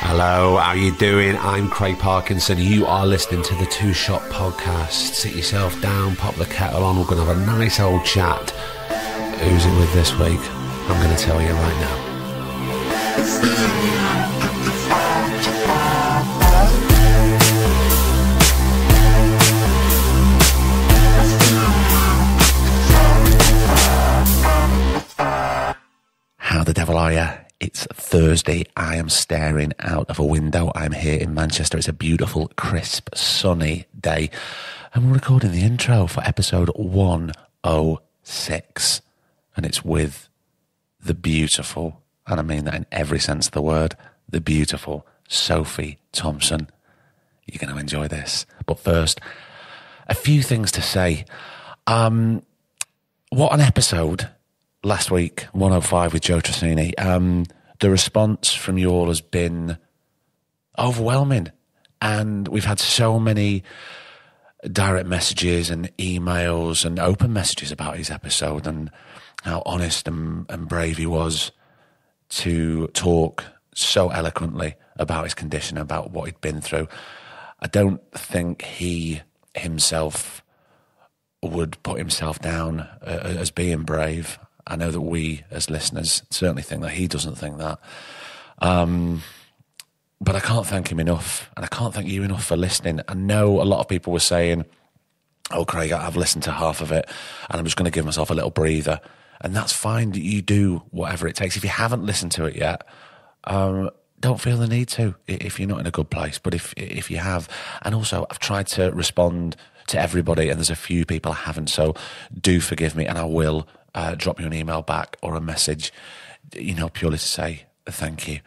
Hello, how you doing? I'm Craig Parkinson. You are listening to the Two Shot Podcast. Sit yourself down, pop the kettle on. We're going to have a nice old chat. Who's it with this week? I'm going to tell you right now. How the devil are you? It's Thursday. I am staring out of a window. I'm here in Manchester. It's a beautiful, crisp, sunny day. And we're recording the intro for episode 106. And it's with the beautiful, and I mean that in every sense of the word, the beautiful Sophie Thompson. You're going to enjoy this. But first, a few things to say. What an episode. Last week, 105 with Joe Trissini. The response from you all has been overwhelming. And we've had so many direct messages and emails and open messages about his episode and how honest and brave he was to talk so eloquently about his condition, about what he'd been through. I don't think he himself would put himself down as being brave. I know that we, as listeners, certainly think that he doesn't think that. But I can't thank him enough, and I can't thank you enough for listening. I know a lot of people were saying, oh, Craig, I've listened to half of it, and I'm just going to give myself a little breather. And that's fine. You do whatever it takes. If you haven't listened to it yet, don't feel the need to if you're not in a good place. But if you have, and also I've tried to respond to everybody, and there's a few people I haven't, so do forgive me, and I will drop you an email back or a message, purely to say thank you.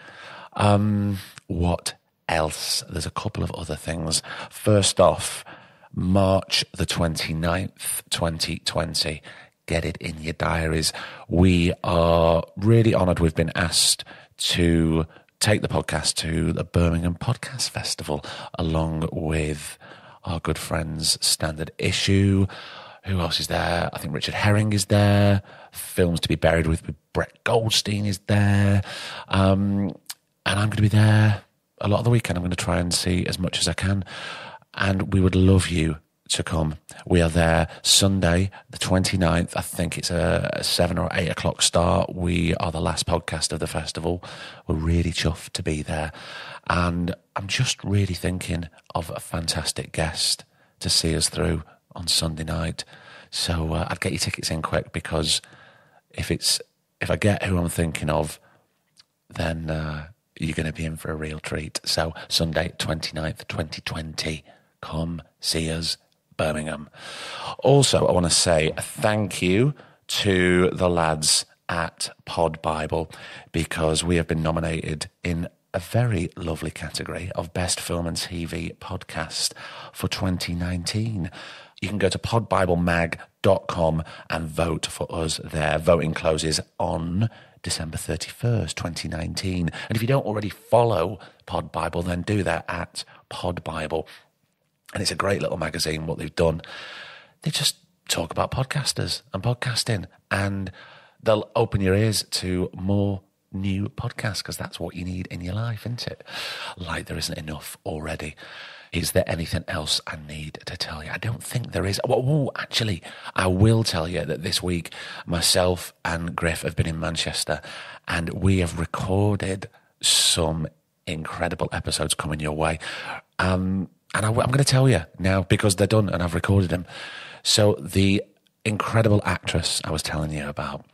What else? There's a couple of other things. First off, March the 29th, 2020. Get it in your diaries. We are really honoured. We've been asked to take the podcast to the Birmingham Podcast Festival along with our good friends Standard Issue. Who else is there? I think Richard Herring is there. Films to be Buried with Brett Goldstein is there. And I'm going to be there a lot of the weekend. I'm going to try and see as much as I can. And we would love you to come. We are there Sunday, the 29th. I think it's a 7 or 8 o'clock start. We are the last podcast of the festival. We're really chuffed to be there. And I'm just really thinking of a fantastic guest to see us through on Sunday night. So I'd get your tickets in quick, because if I get who I'm thinking of, then you're going to be in for a real treat. So Sunday 29th 2020, come see us, Birmingham. Also, I want to say a thank you to the lads at Pod Bible, because we have been nominated in a very lovely category of Best Film and TV Podcast for 2019. You can go to podbiblemag.com and vote for us there. Voting closes on December 31st, 2019. And if you don't already follow Pod Bible, then do that at Pod Bible. And it's a great little magazine. What they've done, they just talk about podcasters and podcasting, and they'll open your ears to more new podcasts, because that's what you need in your life, isn't it? Like there isn't enough already. Is there anything else I need to tell you? I don't think there is. Well, actually, I will tell you that this week, myself and Griff have been in Manchester, and we have recorded some incredible episodes coming your way. And I'm going to tell you now, because they're done and I've recorded them. So the incredible actress I was telling you about,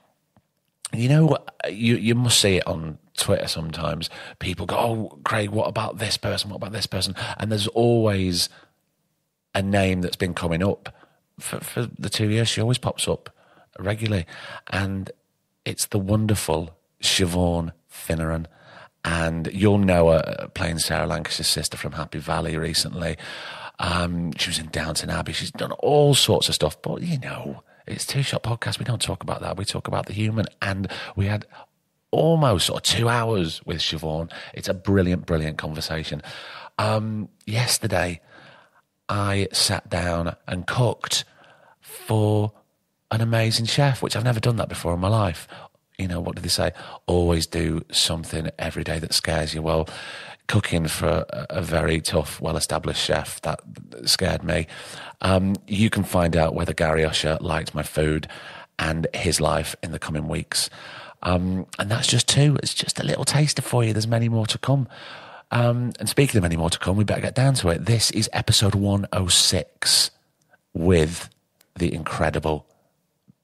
you must see it on Twitter sometimes. People go, oh, Craig, what about this person? What about this person? And there's always a name that's been coming up for the 2 years. She always pops up regularly. And it's the wonderful Siobhan Finneran. And you'll know her playing Sarah Lancashire's sister from Happy Valley recently. She was in Downton Abbey. She's done all sorts of stuff. But, it's Two Shot Podcast. We don't talk about that. We talk about the human. And we had almost 2 hours with Siobhan. It's a brilliant, brilliant conversation. Yesterday, I sat down and cooked for an amazing chef, which I've never done that before in my life. what do they say? Always do something every day that scares you. Well, cooking for a very tough, well-established chef, that scared me. You can find out whether Gary Usher liked my food and his life in the coming weeks. And that's just 2. It's just a little taster for you. There's many more to come. And speaking of many more to come, we better get down to it. This is episode 106 with the incredible,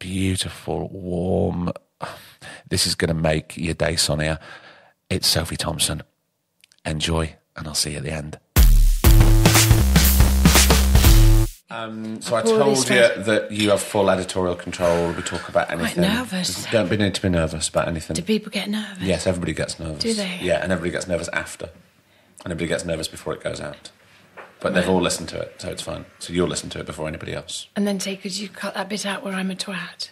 beautiful, warm... This is going to make your day sunnier. It's Sophie Thompson. Enjoy, and I'll see you at the end. So I told you that you have full editorial control. We talk about anything. Quite nervous. Don't need to be nervous about anything. Do people get nervous? Yes, everybody gets nervous. Do they? Yeah, and everybody gets nervous after. And everybody gets nervous before it goes out. But they've all listened to it, so it's fine. So you'll listen to it before anybody else. And then could you cut that bit out where I'm a twat?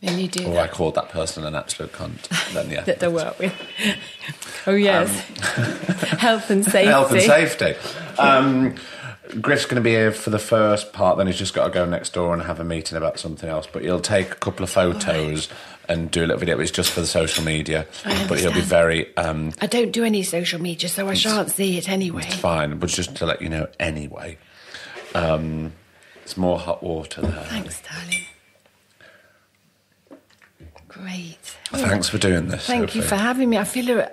Then you do. Or I called that person an absolute cunt. Then yeah. That they work with. Oh yes. Health and safety. Health and safety. Griff's going to be here for the first part, then he's just got to go next door and have a meeting about something else. But he'll take a couple of photos and do a little video. It's just for the social media. But he'll be very... I don't do any social media, so I shan't see it anyway. It's fine, but just to let you know anyway. It's more hot water there. Thanks, darling. Great. Thanks for doing this, Thank Sophie. you for having me. I feel,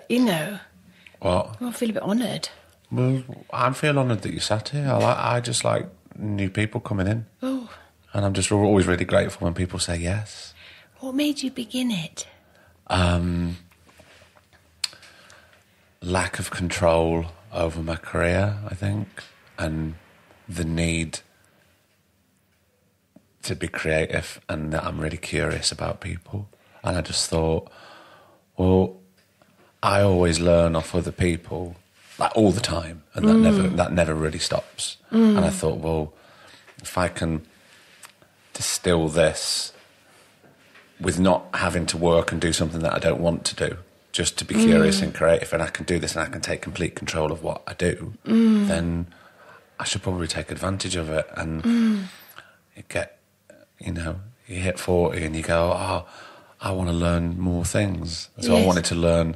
What? I feel a bit honoured. Well, I feel honoured that you sat here. I just like new people coming in. Oh. And I'm just always really grateful when people say yes. What made you begin it? Lack of control over my career, I think, and the need to be creative, and that I'm really curious about people. And I just thought, well, I always learn off other people, like all the time, and that never really stops. And I thought, well, if I can distill this with not having to work and do something that I don't want to do, just to be curious and creative, and I can do this and I can take complete control of what I do, then I should probably take advantage of it. And you get, you hit 40 and you go, oh, I want to learn more things. So I wanted to learn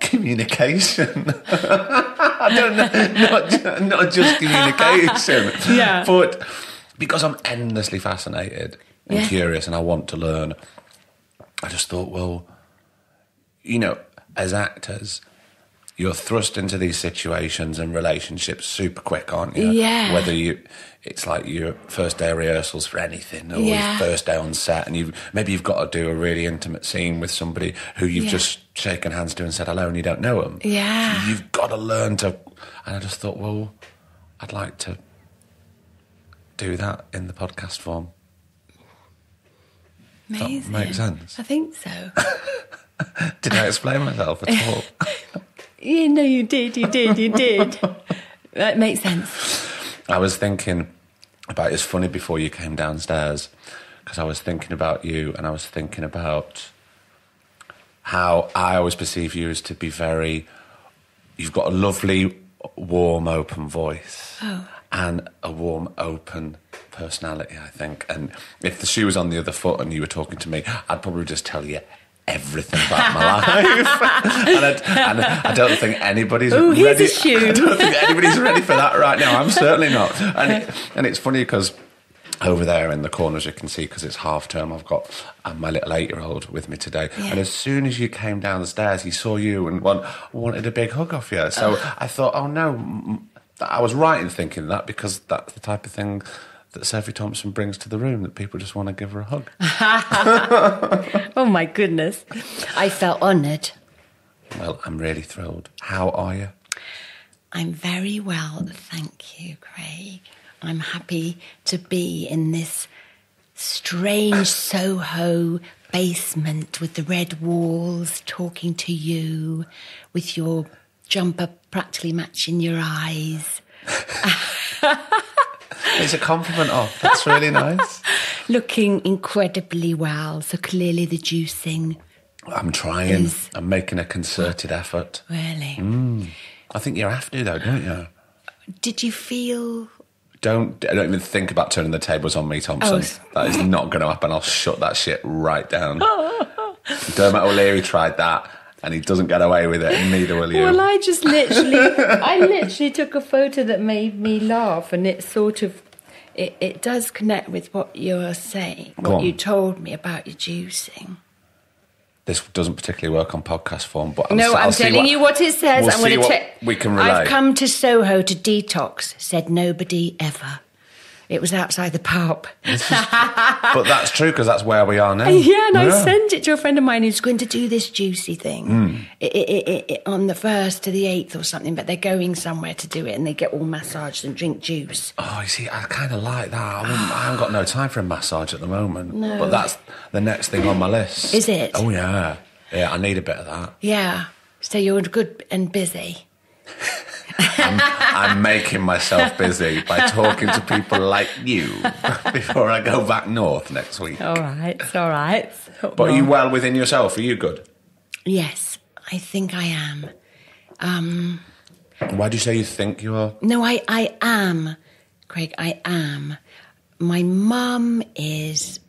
communication. I don't know, not just communication. Yeah. But because I'm endlessly fascinated and curious and I want to learn, I just thought, well, as actors, you're thrust into these situations and relationships super quick, aren't you? Yeah. Whether it's like your first day of rehearsals for anything, or your first day on set, and you've got to do a really intimate scene with somebody who you've just shaken hands to and said hello, and you don't know them. Yeah. So you've got to learn to. And I just thought, well, I'd like to do that in the podcast form. Amazing. That makes sense. I think so. Did I explain myself at all? Yeah, no, you did. That makes sense. I was thinking about, it's funny, before you came downstairs, because I was thinking about you, and I was thinking about how I always perceive you as to be you've got a lovely, warm, open voice. Oh. And a warm, open personality, I think. And if the shoe was on the other foot and you were talking to me, I'd probably just tell you everything about my life. and I don't think anybody's ready. Here's a shoe. I don't think anybody's ready for that right now. I'm certainly not. And it's funny because over there in the corner, as you can see, because it's half term, I've got my little 8-year-old with me today. Yeah. And as soon as you came down the stairs, he saw you and wanted a big hug off you. So I thought, oh no, I was right in thinking that, because that's the type of thing that Sophie Thompson brings to the room, that people just want to give her a hug. Oh my goodness. I felt honoured. Well, I'm really thrilled. How are you? I'm very well, thank you, Craig. I'm happy to be in this strange Soho basement with the red walls, talking to you, with your jumper practically matching your eyes. It's a compliment off. That's really nice. Looking incredibly well, so clearly the juicing. I'm trying. I'm making a concerted effort. Really? I think you have to, though, don't you? Did you feel Don't even think about turning the tables on me, Thompson. That is not going to happen. I'll shut that shit right down. Dermot O'Leary tried that, and he doesn't get away with it, and neither will you. Well, I literally took a photo that made me laugh, and it sort of, it does connect with what you're saying, what you told me about your juicing. This doesn't particularly work on podcast form, but I'm telling you what it says. We'll I'm going to check. We can relate. I've come to Soho to detox, said nobody ever. It was outside the pub. But that's true, because that's where we are now. Yeah, and I sent it to a friend of mine who's going to do this juicy thing on the 1st to the 8th or something, but they're going somewhere to do it, and they get all massaged and drink juice. Oh, you see, I kind of like that. I haven't got no time for a massage at the moment. No. But that's the next thing on my list. Is it? Oh, yeah. Yeah, I need a bit of that. Yeah. So you're good and busy. I'm making myself busy by talking to people like you before I go back north next week. All right, it's all right. But are you well within yourself? Are you good? Yes, I think I am. Why do you say you think you are? No, I am, Craig, I am. My mum is...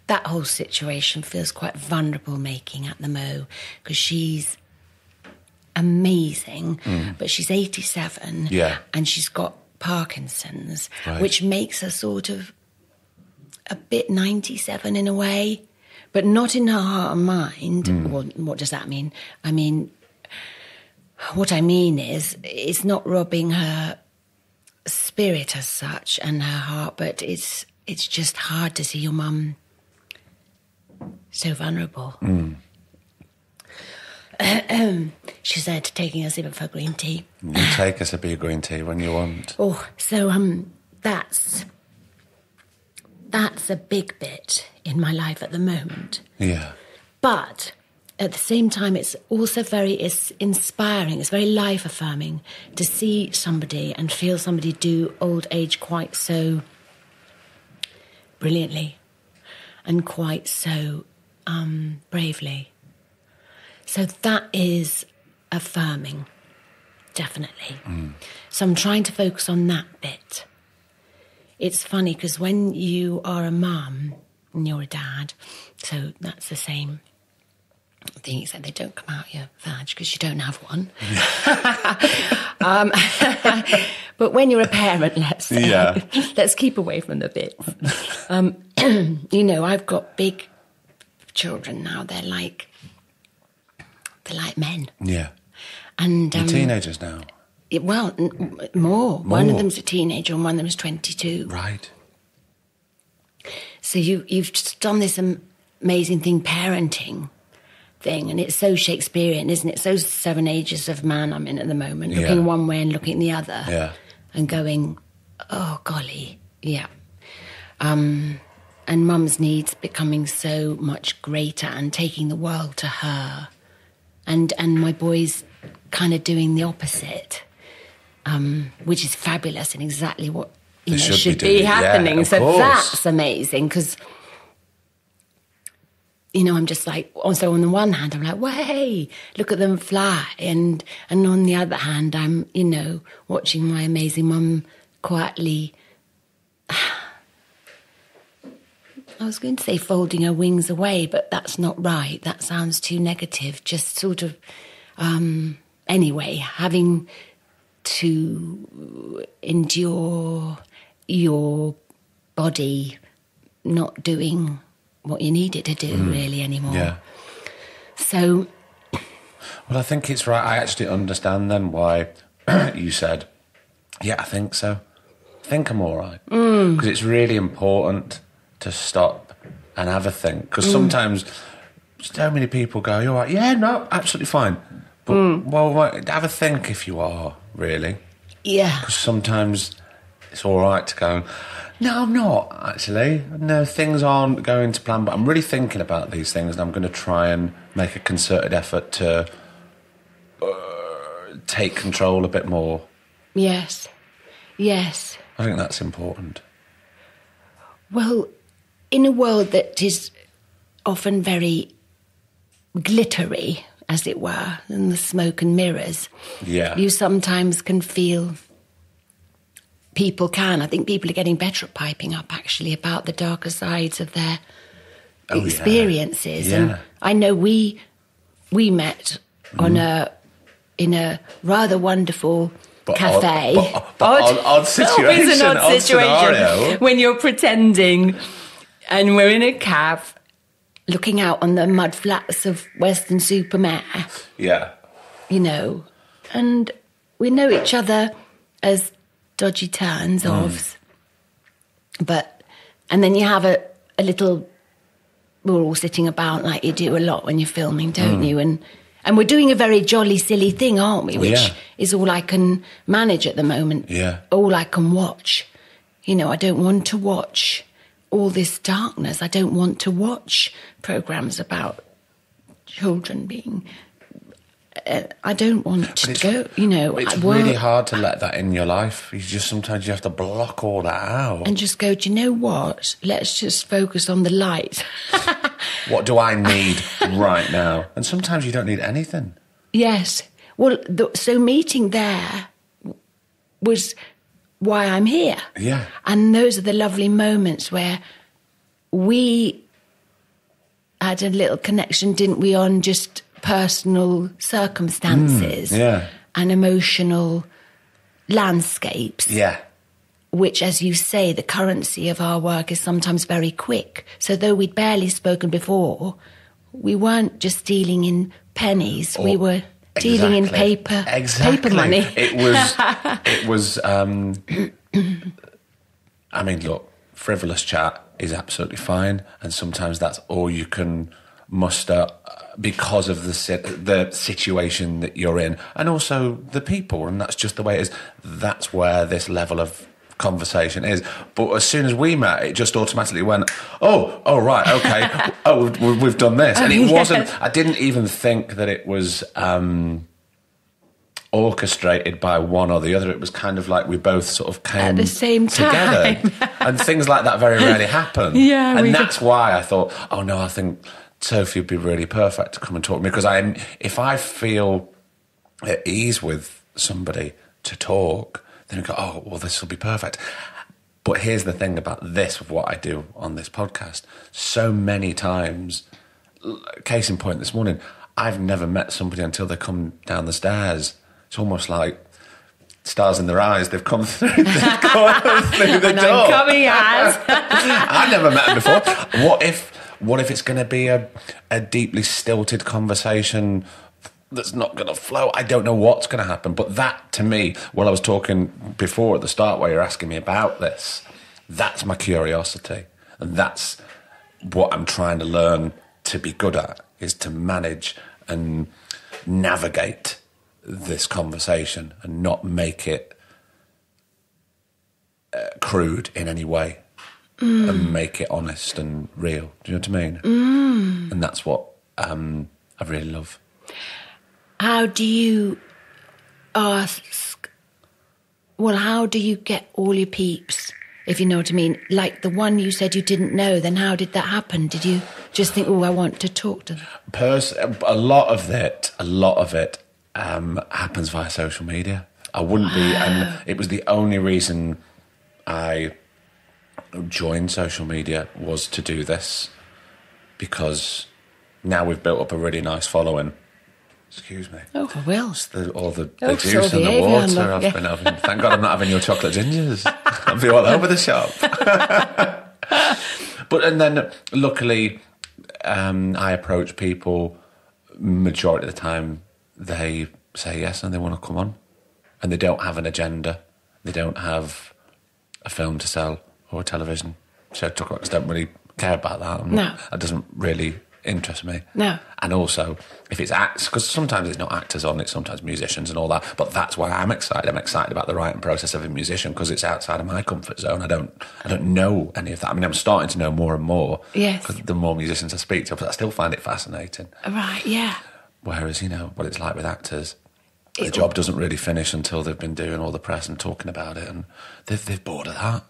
That whole situation feels quite vulnerable making at the Mo, because she's amazing, but she's 87 and she's got Parkinson's, which makes her sort of a bit 97 in a way, but not in her heart and mind. Well, what does that mean? I mean, what I mean is it's not robbing her spirit as such and her heart, but it's just hard to see your mum so vulnerable. She said, taking a sip of her green tea. You take a sip of your green tea when you want. Oh, so that's a big bit in my life at the moment. Yeah. But at the same time, it's also it's inspiring. It's very life-affirming to see somebody and feel somebody do old age quite so brilliantly and quite so bravely. So that is affirming, definitely. So I'm trying to focus on that bit. It's funny because when you are a mum and you're a dad, so that's the same thing, except they don't come out your vag because you don't have one. But when you're a parent, let's say, let's keep away from the bits. You know, I've got big children now. They're like men. Yeah. And you're teenagers now. Well, more. One of them's a teenager and one of them's 22. Right. So you've just done this amazing thing, parenting thing, and it's so Shakespearean, isn't it? So 7 ages of man I'm in at the moment, looking one way and looking the other, and going, oh golly, and mum's needs becoming so much greater and taking the world to her, and my boys kind of doing the opposite, which is fabulous and exactly what should be happening. Yeah, so course. That's amazing because, you know, I'm just like, also on the one hand, I'm like, well, hey, look at them fly. And on the other hand, I'm, you know, watching my amazing mum quietly, I was going to say folding her wings away, but that's not right. That sounds too negative. Just sort of, anyway, having to endure your body not doing what you need it to do really anymore. Yeah. So... Well, I think it's right. I actually understand then why you said, yeah, I think so. I think I'm all right. Because it's really important to stop and have a think. Because sometimes so many people go, you're right, yeah, no, absolutely fine. But, well, have a think if you are, really. Yeah. Because sometimes it's all right to go, no, I'm not, actually. No, things aren't going to plan, but I'm really thinking about these things and I'm going to try and make a concerted effort to take control a bit more. Yes. Yes. I think that's important. Well, in a world that is often very glittery, as it were, and the smoke and mirrors, you sometimes can feel people can. I think people are getting better at piping up, actually, about the darker sides of their experiences. Yeah. And I know we met in a rather wonderful cafe. Odd situation. Always an odd situation scenario. when you're pretending, and we're in a cab looking out on the mud flats of Weston-super-Mare. Yeah. You know, and we know each other as dodgy turns offs. And then you have a little, we're all sitting about like you do a lot when you're filming, don't you? And we're doing a very jolly, silly thing, aren't we? Which is all I can manage at the moment. Yeah. All I can watch. You know, I don't want to watch all this darkness. I don't want to watch programmes about children being... I don't want to go, you know... It's really hard to let that in your life. Sometimes you have to block all that out. And just go, do you know what? Let's just focus on the light. What do I need right now? And sometimes you don't need anything. Yes. Well, so meeting there was why I'm here. Yeah. And those are the lovely moments where we had a little connection, didn't we, on just personal circumstances and emotional landscapes. Yeah. Which, as you say, the currency of our work is sometimes very quick. So though we'd barely spoken before, we weren't just dealing in pennies. We were dealing in paper money. It was. I mean, look, frivolous chat is absolutely fine, and sometimes that's all you can muster because of the situation that you're in, and also the people, and that's just the way it is. That's where this level of conversation is. But as soon as we met, it just automatically went, oh right, okay, we've done this. And it wasn't, I didn't even think that it was orchestrated by one or the other. It was kind of like we both sort of came at the same together. time. And things like that very rarely happen. Yeah, and that's why I thought, oh no, I think Sophie would be really perfect to come and talk to me, because if I feel at ease with somebody to talk, then I go, oh, well, this will be perfect. But here's the thing about this, of what I do on this podcast. So many times, case in point this morning, I've never met somebody until they come down the stairs. It's almost like stars in their eyes. They've come through, through the and door. I'm coming as. I never met them before. What if it's going to be a deeply stilted conversation that's not going to flow? I don't know what's going to happen. But that, to me, while I was talking before at the start where you're asking me about this, that's my curiosity. And that's what I'm trying to learn to be good at, is to manage and navigate this conversation and not make it crude in any way. And make it honest and real. Do you know what I mean? And that's what I really love. How do you ask... Well, how do you get all your peeps, if you know what I mean? Like the one you said you didn't know, then how did that happen? Did you just think, oh, I want to talk to them? A lot of it happens via social media. I wouldn't be... And it was the only reason I joined social media was to do this, because now we've built up a really nice following. Excuse me. Oh, I will. All the juice and the water I've been having. Thank God I'm not having your chocolate gingers. I'll be all over the shop. And then luckily I approach people, majority of the time they say yes and they want to come on, and they don't have an agenda. They don't have a film to sell or a television show to talk about, because I don't really care about that. No. That doesn't really interest me. No. And also, if it's acts, because sometimes it's not actors on, it's sometimes musicians and all that, but that's why I'm excited. I'm excited about the writing process of a musician, because it's outside of my comfort zone. I don't know any of that. I mean, I'm starting to know more and more. Yes. Because the more musicians I speak to, but I still find it fascinating. Right, yeah. Whereas, what it's like with actors, the job doesn't really finish until they've been doing all the press and talking about it, and they're bored of that.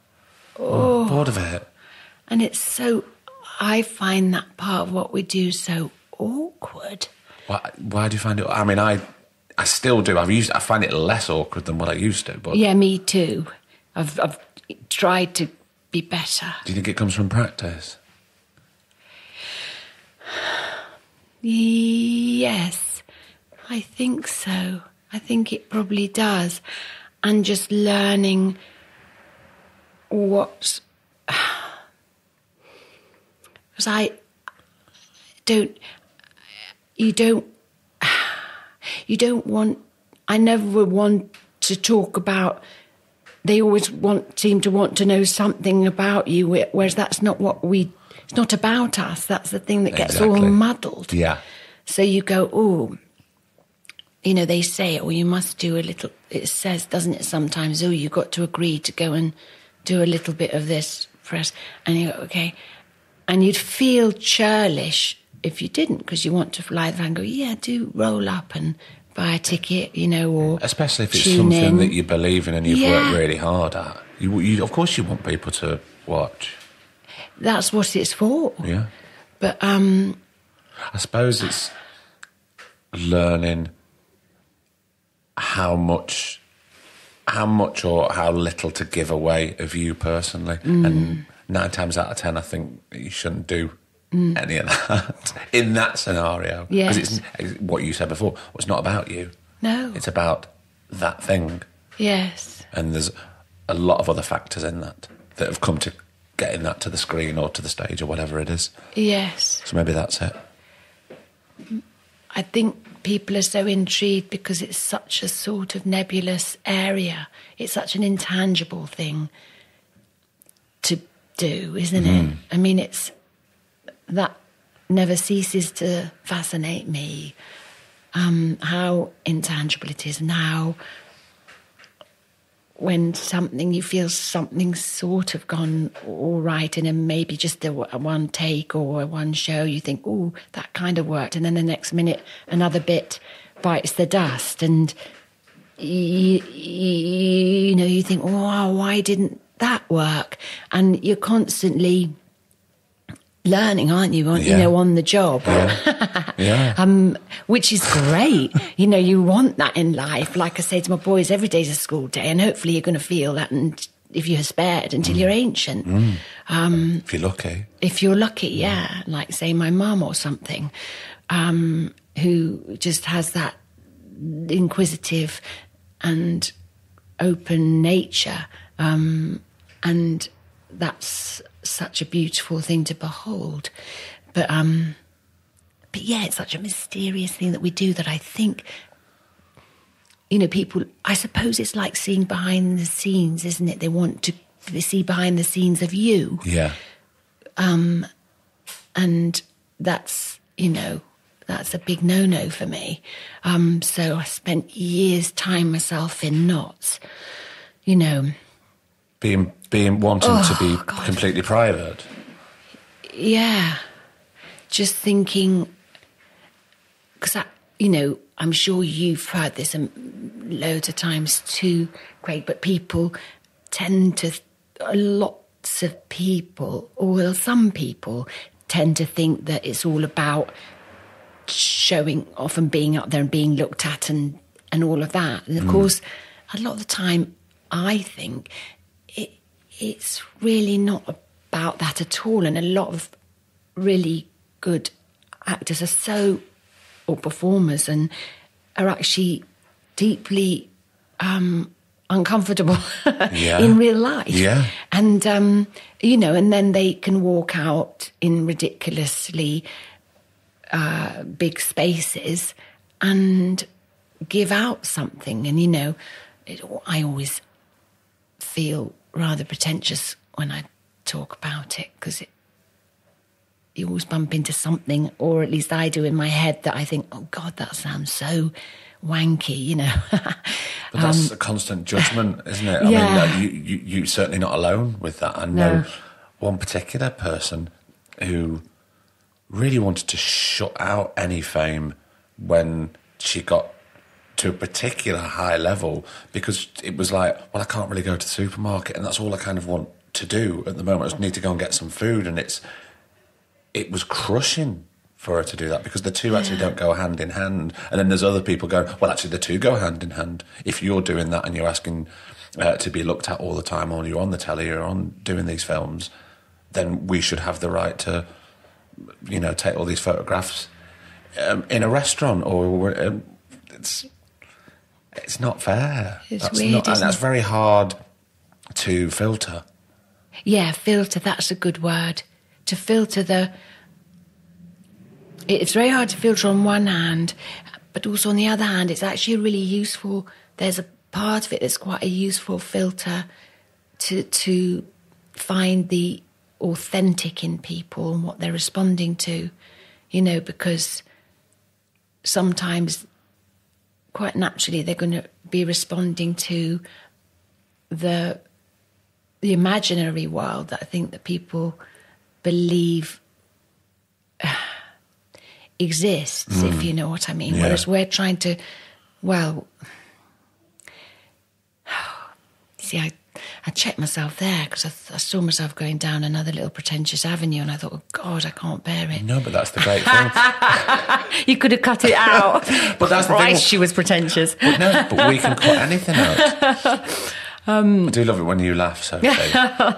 Oh, bored of it. And it's so... I find that part of what we do so awkward. Why do you find it... I mean, I still do. I find it less awkward than what I used to. But yeah, me too. I've tried to be better. Do you think it comes from practice? Yes, I think so. I think it probably does. And just learning what... Because I never want to talk about... They always seem to want to know something about you, whereas that's not what it's not about us. That's the thing that gets all muddled. Yeah. So you go, oh, they say, oh, you must do a little, it says, doesn't it sometimes, oh, you've got to agree to go and do a little bit of this press. And you go, okay. And you'd feel churlish if you didn't, because you want to fly there and go, yeah, do roll up and buy a ticket, or especially if it's something that you believe in and you've worked really hard at. You, of course you want people to watch. That's what it's for. Yeah. But I suppose it's learning how much or how little to give away of you personally. And 9 times out of 10, I think you shouldn't do any of that in that scenario. Yes. Because it's what you said before. Well, it's not about you. No. It's about that thing. Yes. And there's a lot of other factors in that have come to getting that to the screen or to the stage or whatever it is. Yes. So maybe that's it. I think people are so intrigued because it's such a sort of nebulous area. It's such an intangible thing to do, isn't it? I mean, that never ceases to fascinate me, how intangible it is, and how when you feel something's sort of gone all right in maybe just a one take or a one show, you think, oh, that kind of worked. And then the next minute, another bit bites the dust. And, you think, oh, why didn't that work? And you're constantly learning, aren't you? On the job. Yeah. Which is great. You want that in life. Like I say to my boys, every day's a school day, and hopefully you're going to feel that, and if you're spared until you're ancient. If you're lucky. If you're lucky, yeah. Like, say, my mum or something, who just has that inquisitive and open nature, and that's such a beautiful thing to behold. But yeah, it's such a mysterious thing that we do that I think, people, I suppose it's like seeing behind the scenes, isn't it? They want to see behind the scenes of you. Yeah. And that's, that's a big no-no for me. So I spent years tying myself in knots, Being wanting to be completely private. Yeah. Just thinking, because I'm sure you've heard this loads of times too, Craig, but people tend to, lots of people, or some people tend to think that it's all about showing off and being up there and being looked at and all of that. And of course, a lot of the time, I think it's really not about that at all. And a lot of really good actors or performers, and are actually deeply uncomfortable in real life. Yeah. And, and then they can walk out in ridiculously big spaces and give out something. And, I always feel rather pretentious when I talk about it, because you always bump into something, or at least I do in my head, that I think, oh God, that sounds so wanky, But that's a constant judgment, isn't it? I mean, you're certainly not alone with that. I know one particular person who really wanted to shut out any fame when she got to a particular high level, because it was like, well, I can't really go to the supermarket, and that's all I kind of want to do at the moment. I just need to go and get some food, and it was crushing for her to do that, because the two actually don't go hand in hand. And then there's other people going, well, actually the two go hand in hand. If you're doing that and you're asking to be looked at all the time, or you're on the telly, you're on doing these films, then we should have the right to, take all these photographs in a restaurant, or it's not fair. It's weird, and that's very hard to filter. Yeah, filter, that's a good word. To filter it's very hard to filter on one hand, but also on the other hand, it's actually really useful. There's a part of it that's quite a useful filter to find the authentic in people and what they're responding to, because sometimes quite naturally they're going to be responding to the imaginary world that I think that people believe exists, if you know what I mean. Yeah. Whereas we're trying to, see, I checked myself there because I saw myself going down another little pretentious avenue, and I thought, oh God, I can't bear it. No, but that's the great thing. You could have cut it out. But that's the Christ, thing. she was pretentious. But we can cut anything out. I do love it when you laugh, Sophie,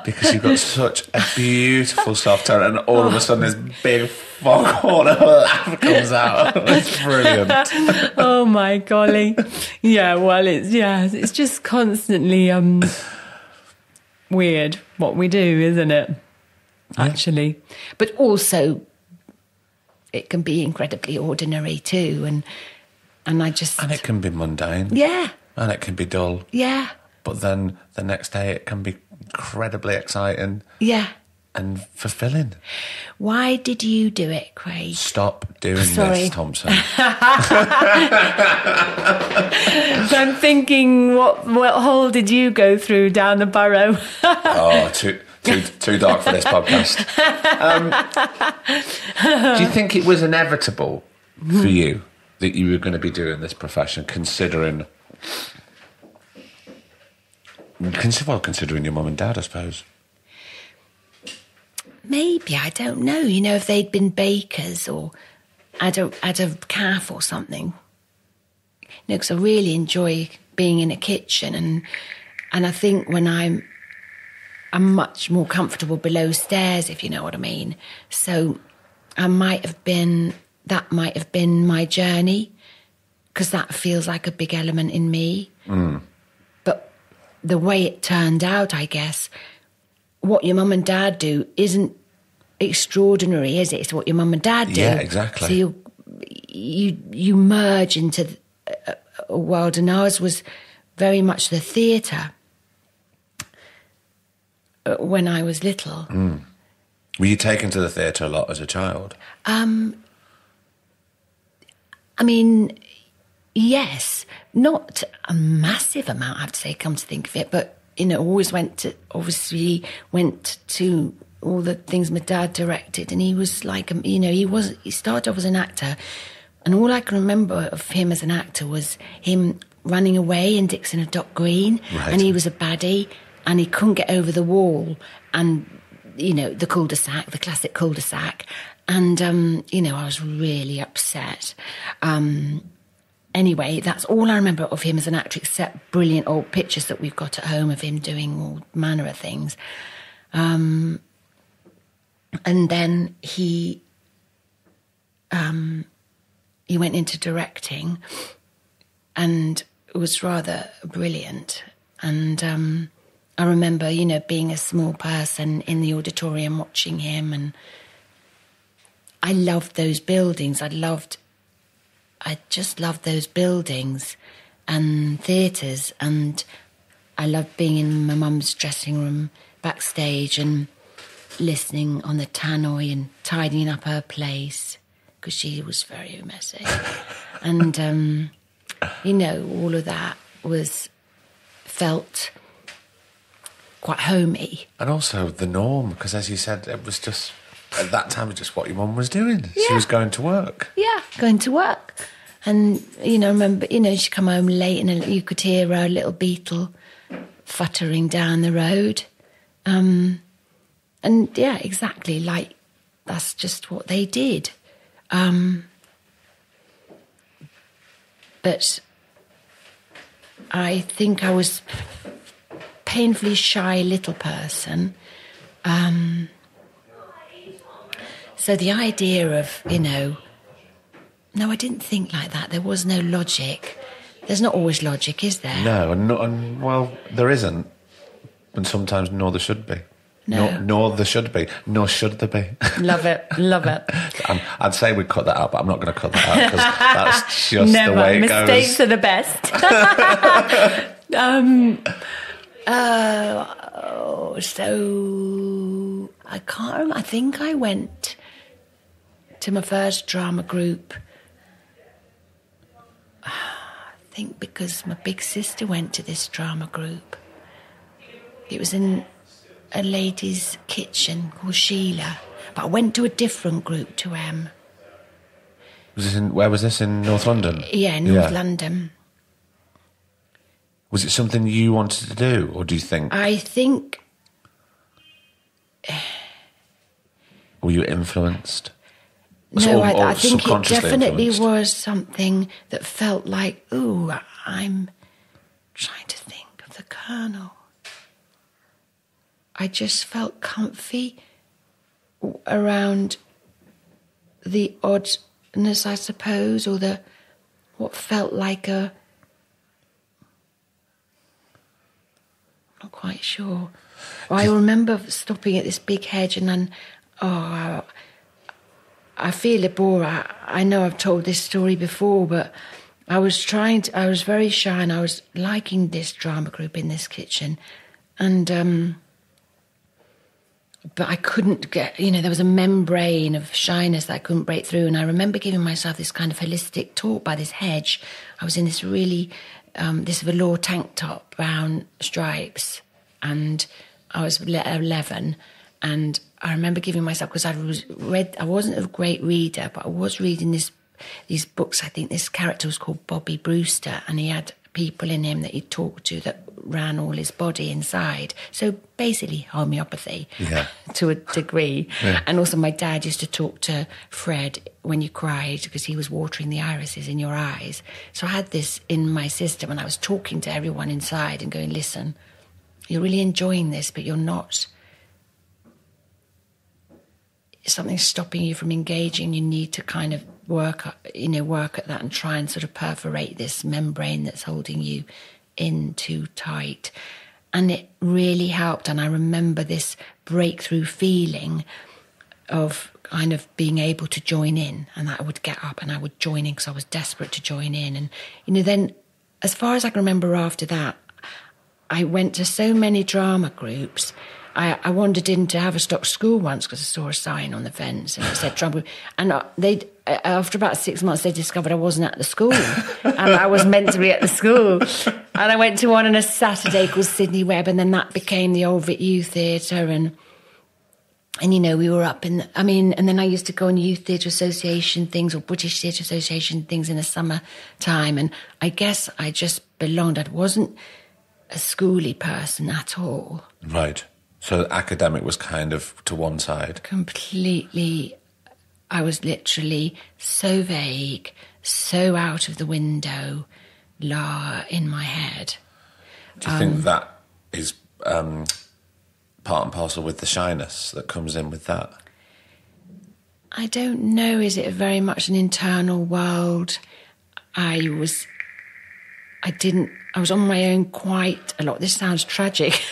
because you've got such a beautiful soft tone, and all of a sudden this big foghorn of a laugh comes out. It's brilliant. Oh my golly. Yeah, well, it's just constantly weird what we do, isn't it? Actually. But also it can be incredibly ordinary too, and it can be mundane. Yeah. And it can be dull. Yeah. But then the next day it can be incredibly exciting. Yeah. And fulfilling. Why did you do it, Craig? Stop doing this, Thompson. So I'm thinking, what hole did you go through down the burrow? Too dark for this podcast. Do you think it was inevitable for you that you were going to be doing this profession, considering your mum and dad, I suppose? Maybe, I don't know. If they'd been bakers or had a calf or something. Because I really enjoy being in a kitchen, and I think when I'm much more comfortable below stairs, if you know what I mean. So that might have been my journey, because that feels like a big element in me. But the way it turned out, I guess, what your mum and dad do isn't extraordinary, is it? It's what your mum and dad do. Yeah, exactly. So you merge into a world, and ours was very much the theatre when I was little. Were you taken to the theatre a lot as a child? I mean, yes, not a massive amount, I have to say, come to think of it, but always went to all the things my dad directed, and he was like, he started off as an actor, and all I can remember of him as an actor was him running away in Dixon of Dock Green, right. And he was a baddie, and he couldn't get over the wall, and the cul-de-sac, the classic cul-de-sac, and I was really upset. Anyway, that's all I remember of him as an actor, except brilliant old pictures that we've got at home of him doing all manner of things. And then he went into directing, and it was rather brilliant. And I remember, being a small person in the auditorium watching him, and I loved those buildings. I just loved those buildings and theatres, and I loved being in my mum's dressing room backstage and listening on the tannoy and tidying up her place, because she was very messy. And, all of that felt quite homey. And also the norm, because as you said, it was just, at that time, it was just what your mum was doing. Yeah. She was going to work. Yeah, going to work. And, remember, she'd come home late, and you could hear her little beetle futtering down the road. And, yeah, exactly, like, that's just what they did. But I think I was painfully shy little person. So the idea of, no, I didn't think like that. There was no logic. There's not always logic, is there? No, well, there isn't. And sometimes nor there should be. No. Nor there should be. Nor should there be. Love it. I'd say we'd cut that out, but I'm not going to cut that out because that's just Never. the way it Mistakes goes. are the best. So I can't remember. I think I went to my first drama group. I think because my big sister went to this drama group. It was in a lady's kitchen called Sheila, but I went to a different group to Where was this, in North London? Yeah, North London. Was it something you wanted to do, or do you think? I think. Were you influenced? No, Or I think it subconsciously definitely influenced? was something that felt like, ooh, I'm trying to think of the Colonel. I just felt comfy around the oddness, I suppose, or what felt like I'm not quite sure. I remember stopping at this big hedge and then, I feel a bore. I know I've told this story before, but I was very shy and I was liking this drama group in this kitchen. And, but I couldn't get, there was a membrane of shyness that I couldn't break through. And I remember giving myself this kind of holistic talk by this hedge. I was in this really, this velour tank top, brown stripes. And I was 11. And I remember giving myself, because I wasn't a great reader, but I was reading these books. I think this character was called Bobby Brewster, and he had people in him that he talked to that ran all his body inside. So basically homeopathy to a degree. Yeah. And also my dad used to talk to Fred when you cried because he was watering the irises in your eyes. So I had this in my system and I was talking to everyone inside and going, listen, you're really enjoying this, but you're not. Something's stopping you from engaging. You need to kind of work at that and try and sort of perforate this membrane that's holding you in too tight. And it really helped. And I remember this breakthrough feeling of kind of being able to join in, and I would get up and I would join in because I was desperate to join in. And, then as far as I can remember after that, I went to so many drama groups. I wandered into Haverstock School once because I saw a sign on the fence and it said drama group. And after about 6 months, they discovered I wasn't at the school and I was meant to be at the school. And I went to one on a Saturday called Sydney Webb, and then that became the Old Vic Youth Theatre. And we were up and then I used to go on Youth Theatre Association things or British Theatre Association things in the summer time. And I guess I just belonged. I wasn't a schooly person at all. Right. So academic was kind of to one side? Completely. I was literally so vague, so out of the window, in my head. Do you think that is part and parcel with the shyness that comes in with that? I don't know. Is it very much an internal world? I was on my own quite a lot. This sounds tragic.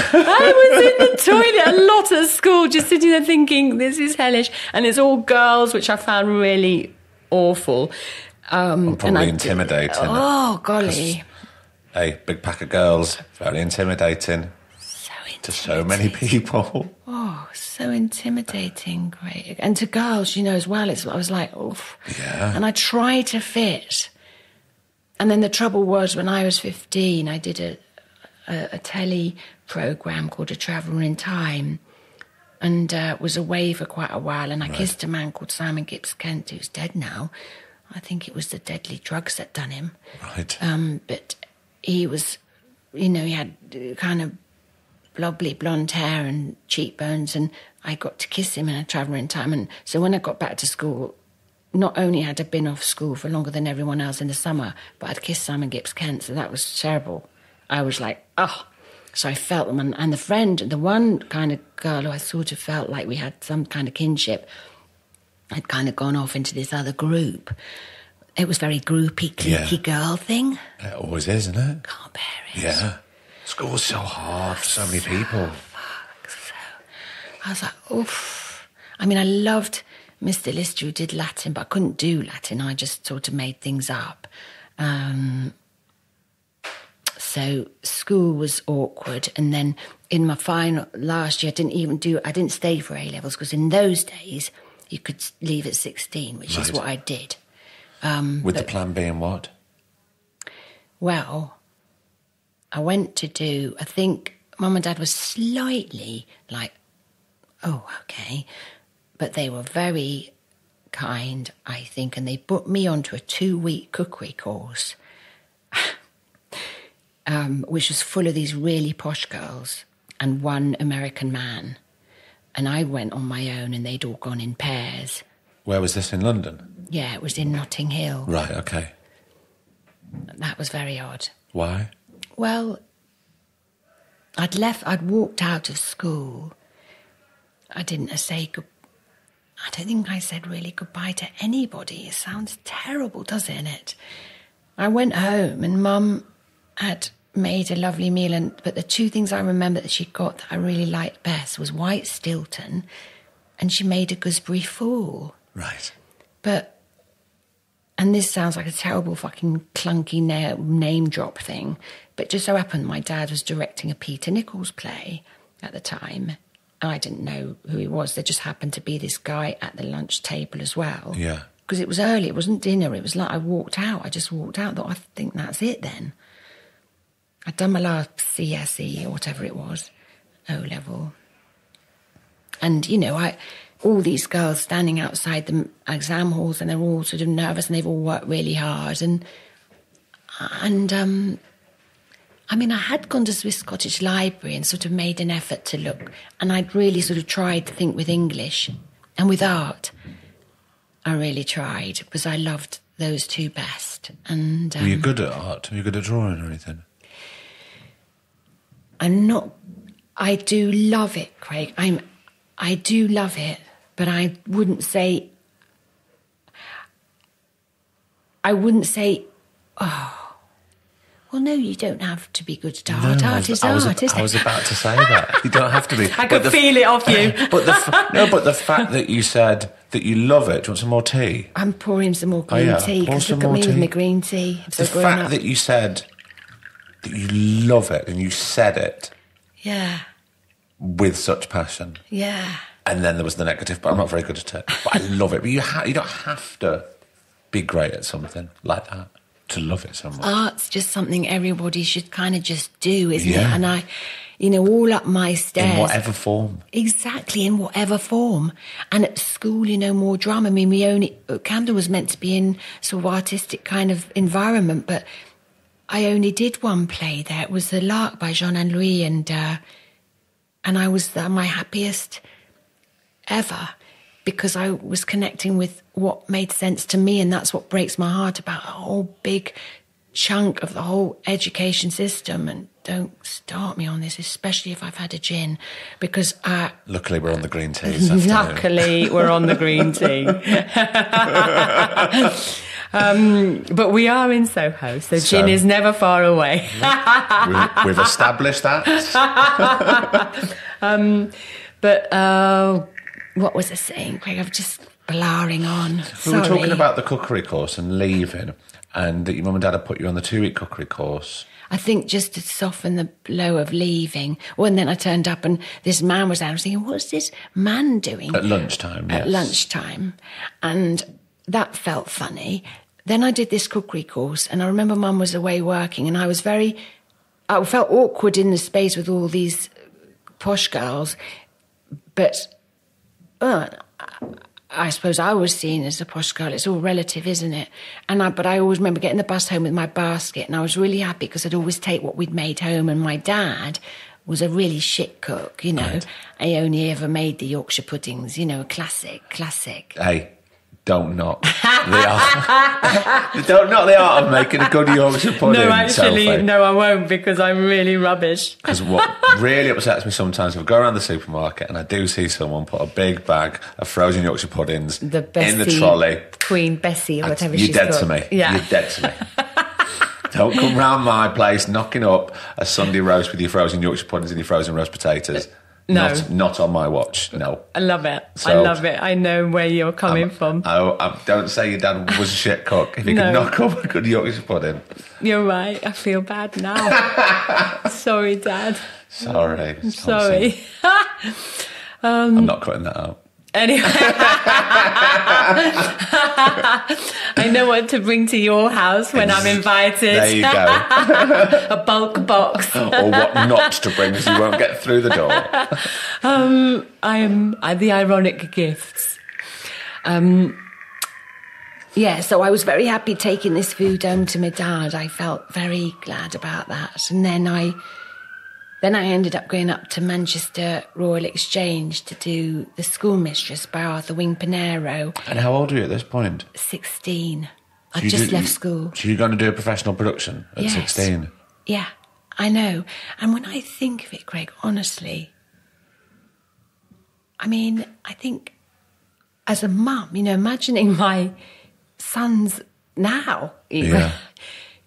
I was in the toilet a lot at school, just sitting there thinking, this is hellish. And it's all girls, which I found really awful. Probably intimidating. Oh, golly. Hey, big pack of girls, very intimidating. So intimidating. To so many people. Oh, so intimidating, great. And to girls, as well, I was like, oof. Yeah. And I tried to fit. And then the trouble was, when I was 15, I did a telly programme called A Traveller in Time, and was away for quite a while, and I kissed a man called Simon Gibbs Kent, who's dead now. I think it was the deadly drugs that done him. Right. But he was, he had kind of blobbly blonde hair and cheekbones, and I got to kiss him in A Traveller in Time. And so when I got back to school, not only had I been off school for longer than everyone else in the summer, but I'd kissed Simon Gibbs Kent, so that was terrible. I was like, oh. So I felt them. And the one kind of girl who I sort of felt like we had some kind of kinship had kind of gone off into this other group. It was very groupy, cliquey girl thing. It always is, isn't it? Can't bear it. Yeah. School's so hard for so many people. So I was like, oof. I mean, I loved Mr. Lister who did Latin, but I couldn't do Latin. I just sort of made things up. So school was awkward. And then in my final last year, I didn't stay for A-levels because in those days you could leave at 16, which is what I did. With the plan being what? Well, I went to do, I think Mum and Dad was slightly like, oh, okay. But they were very kind, I think, and they put me onto a 2-week cookery course, which was full of these really posh girls and one American man. And I went on my own and they'd all gone in pairs. Where was this, in London? Yeah, it was in Notting Hill. Right, okay. That was very odd. Why? Well, I'd walked out of school. I don't think I said really goodbye to anybody. It sounds terrible, doesn't it? I went home and Mum had made a lovely meal, but the two things I remember that she got that I really liked best was white Stilton, and she made a gooseberry fool. Right. And this sounds like a terrible fucking clunky name drop thing, but just so happened my dad was directing a Peter Nichols play at the time. I didn't know who he was. There just happened to be this guy at the lunch table as well. Yeah. Because it was early. It wasn't dinner. It was like I walked out. I just walked out. I thought, I think that's it then. I'd done my last CSE or whatever it was, O-level. And, all these girls standing outside the exam halls and they're all sort of nervous and they've all worked really hard. And I mean, I had gone to Swiss Cottage Library and sort of made an effort to look, and I'd really sort of tried to think with English and with art. I really tried because I loved those two best. And were you good at art? Were you good at drawing or anything? I do love it, Craig. I do love it, but I wouldn't say, oh, well, no, you don't have to be good at art. Art is art, isn't it? I was about to say that. You don't have to be. I could feel it off you. But the fact that you said that you love it, do you want some more tea? I'm pouring some more green tea, because look at me with my green tea. The fact that you said that you love it and you said it. Yeah. With such passion. Yeah. And then there was the negative, but I'm not very good at it. But I love it. But you don't have to be great at something like that to love it so much. Art's just something everybody should kind of just do, isn't it? And I, all up my stairs. In whatever form. Exactly, in whatever form. And at school, more drama. I mean, Camden was meant to be in sort of artistic kind of environment, but I only did one play there. It was The Lark by Jean-Anne Louis, and I was my happiest ever, because I was connecting with what made sense to me, and that's what breaks my heart about a whole big chunk of the whole education system. And don't start me on this, especially if I've had a gin, because luckily we're on the green tea this afternoon. Luckily we're on the green tea. But we are in Soho, so gin is never far away. We've established that. What was I saying, Craig? I'm just blaring on. We were talking about the cookery course and leaving, and that your mum and dad had put you on the 2-week cookery course. I think just to soften the blow of leaving. Well, and then I turned up and this man was there. I was thinking, what's this man doing? At lunchtime, yes. At lunchtime. And that felt funny. Then I did this cookery course, and I remember Mum was away working, and I felt awkward in the space with all these posh girls, but I suppose I was seen as a posh girl. It's all relative, isn't it? But I always remember getting the bus home with my basket, and I was really happy because I'd always take what we'd made home, and my dad was a really shit cook, Right. I only ever made the Yorkshire puddings, a classic. Hey, don't knock the art. Don't knock the art of making a good Yorkshire pudding. No, actually, Sophie. no, I won't, because I'm really rubbish. Because what really upsets me sometimes, if I go around the supermarket and I do see someone put a big bag of frozen Yorkshire puddings in the trolley. Queen Bessie or whatever You're she's dead called. to me. Yeah. You're dead to me. Don't come round my place knocking up a Sunday roast with your frozen Yorkshire puddings and your frozen roast potatoes. No. Not on my watch, no. I love it. So, I love it. I know where you're coming from. Don't say your dad was a shit cook if you could knock up a good Yorkshire pudding. You're right. I feel bad now. Sorry, Dad. Sorry. Sorry. I'm not cutting that out. Anyway, I know what to bring to your house when I'm invited. There you go. A bulk box. Or what not to bring, because you won't get through the door. I am the ironic gifts. Yeah, so I was very happy taking this food home to my dad. I felt very glad about that. And then I ended up going up to Manchester Royal Exchange to do The Schoolmistress by Arthur Wing Pinero. And how old were you at this point? 16. I just left school. So you're going to do a professional production at 16? Yeah, I know. And when I think of it, Craig, honestly, I mean, I think as a mum, imagining my sons now,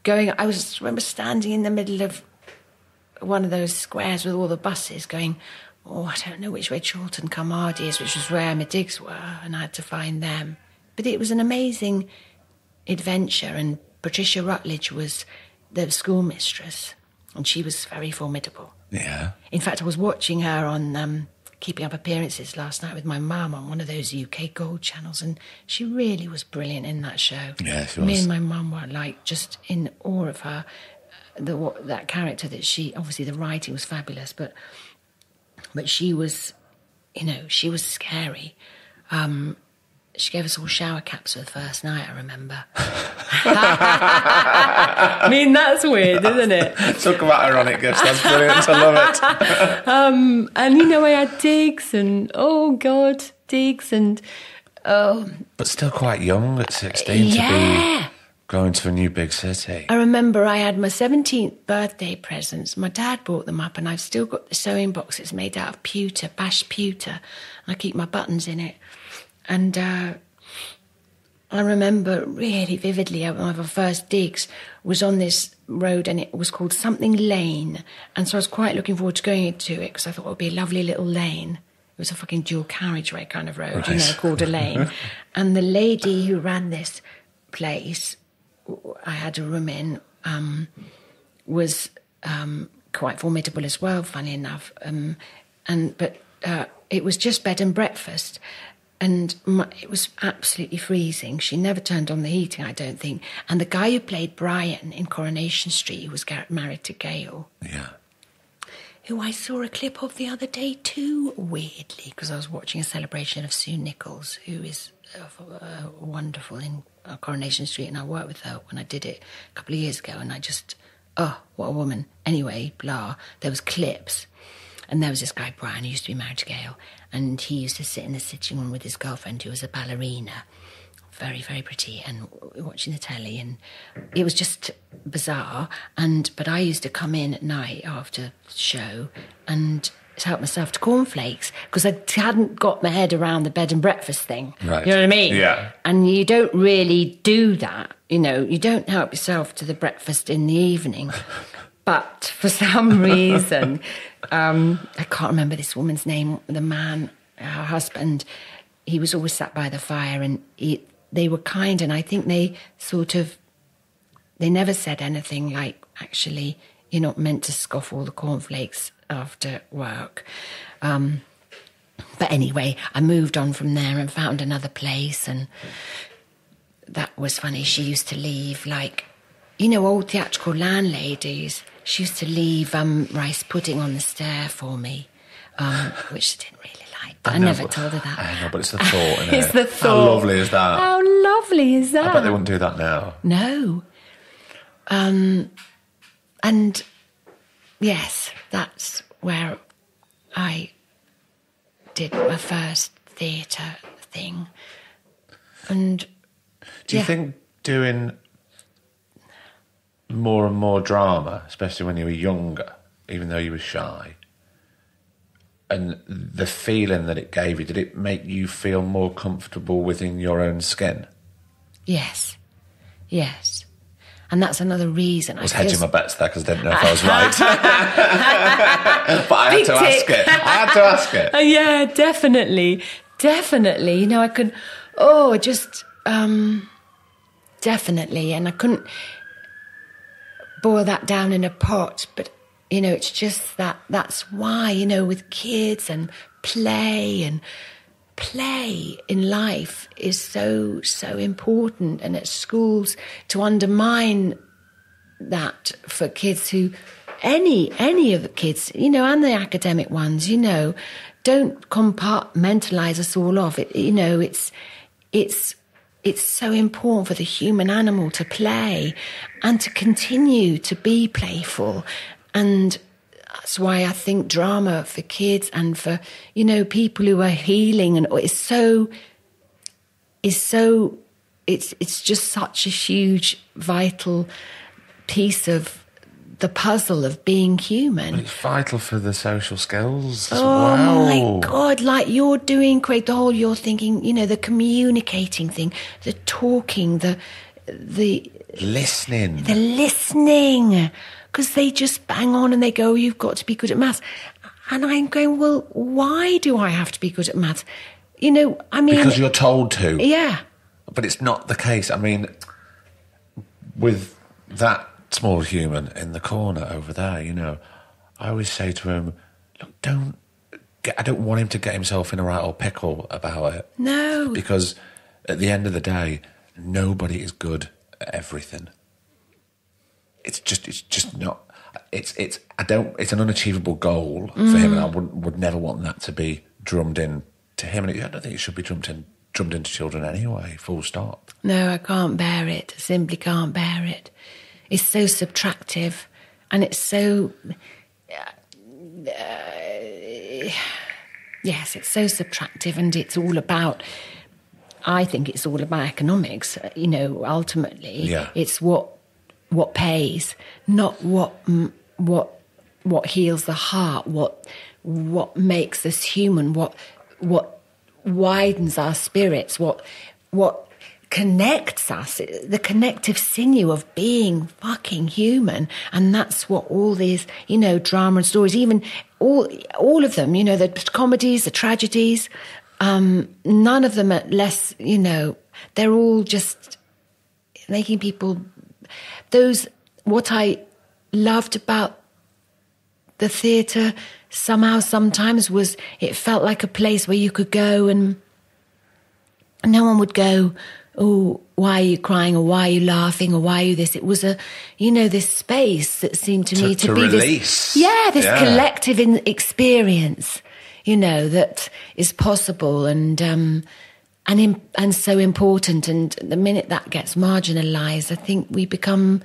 going, I remember standing in the middle of one of those squares with all the buses going, I don't know which way Chorlton come Hardy is, which was where my digs were, and I had to find them. But it was an amazing adventure, and Patricia Rutledge was the schoolmistress, and she was very formidable. Yeah. In fact, I was watching her on Keeping Up Appearances last night with my mum on one of those UK Gold channels, and she really was brilliant in that show. Yeah, she was. Me and my mum were just in awe of her. That character that she, obviously the writing was fabulous, but she was, she was scary. She gave us all shower caps for the first night, I remember. I mean, that's weird, isn't it? Talk about ironic gifts, that's brilliant, I love it. And, I had digs and, digs and... But still quite young at 16 to be going to a new big city. I remember I had my 17th birthday presents. My dad brought them up, and I've still got the sewing box. It's made out of pewter, bashed pewter. And I keep my buttons in it. And I remember really vividly, one of our first digs was on this road, and it was called Something Lane. And so I was quite looking forward to going into it, because I thought it would be a lovely little lane. It was a fucking dual carriageway kind of road, called a lane. And the lady who ran this place, I had a room in, was quite formidable as well, funny enough. But it was just bed and breakfast. And it was absolutely freezing. She never turned on the heating, I don't think. And the guy who played Brian in Coronation Street, who was married to Gail, who I saw a clip of the other day too, weirdly, because I was watching a celebration of Sue Nichols, who is wonderful in Coronation Street, and I worked with her when I did it a couple of years ago, and I just, what a woman. Anyway, there was clips, and there was this guy, Brian, who used to be married to Gail, and he used to sit in the sitting room with his girlfriend, who was a ballerina, very, very pretty, and watching the telly, and it was just bizarre. But I used to come in at night after the show and help myself to cornflakes, because I hadn't got my head around the bed and breakfast thing. Right. You know what I mean? Yeah. And you don't really do that. You don't help yourself to the breakfast in the evening. But for some reason, I can't remember this woman's name, the man, her husband, he was always sat by the fire, and they were kind, and I think they never said anything like, actually, you're not meant to scoff all the cornflakes after work. But anyway, I moved on from there and found another place, and that was funny. She used to leave, old theatrical landladies. She used to leave rice pudding on the stair for me, which I didn't really like. But I never told her that. I know, but it's the thought, isn't It's it? the thought. How lovely is that? How lovely is that? I bet they wouldn't do that now. No. And yes, that's where I did my first theatre thing. And do you think doing more and more drama, especially when you were younger, even though you were shy, and the feeling that it gave you, did it make you feel more comfortable within your own skin? Yes. And that's another reason. I was hedging my bets there because I didn't know if I was right. But I had to ask it. Yeah, definitely. You know, I could, definitely. And I couldn't boil that down in a pot. But, you know, it's just that's why, you know, with kids and play in life is so important, and at schools to undermine that for kids who any of the kids, you know, and the academic ones, you know, don't compartmentalize us all off. You know, it's so important for the human animal to play and to continue to be playful. And that's why I think drama for kids and for, you know, people who are healing and it's just such a huge, vital piece of the puzzle of being human. But it's vital for the social skills as well. Oh my God, like you're doing, Craig, the whole you're thinking, you know, the communicating thing, the talking, the listening. The listening. Because they just bang on and they go, you've got to be good at maths. And I'm going, well, why do I have to be good at maths? You know, I mean... Because you're told to. Yeah. But it's not the case. I mean, with that small human in the corner over there, you know, I always say to him, look, I don't want him to get himself in a right old pickle about it. No. Because at the end of the day, nobody is good at everything. It's just not. It's an unachievable goal for him, and I would never want that to be drummed in to him. And I don't think it should be drummed into children anyway. Full stop. No, I can't bear it. I simply can't bear it. It's so subtractive, and it's so. Yes, it's so subtractive, and it's all about. I think it's all about economics. You know, ultimately, it's what pays, not what heals the heart, what makes us human, what widens our spirits, what connects us, the connective sinew of being fucking human. And that's what all these, you know, drama and stories, even all of them, you know, the comedies, the tragedies, none of them are less, you know, they're all just making people... What I loved about the theatre sometimes was it felt like a place where you could go and no one would go, oh, why are you crying, or why are you laughing, or why are you this? It was this space that seemed to me to be release. this collective experience, you know, that is possible and so important. And the minute that gets marginalised, I think we become,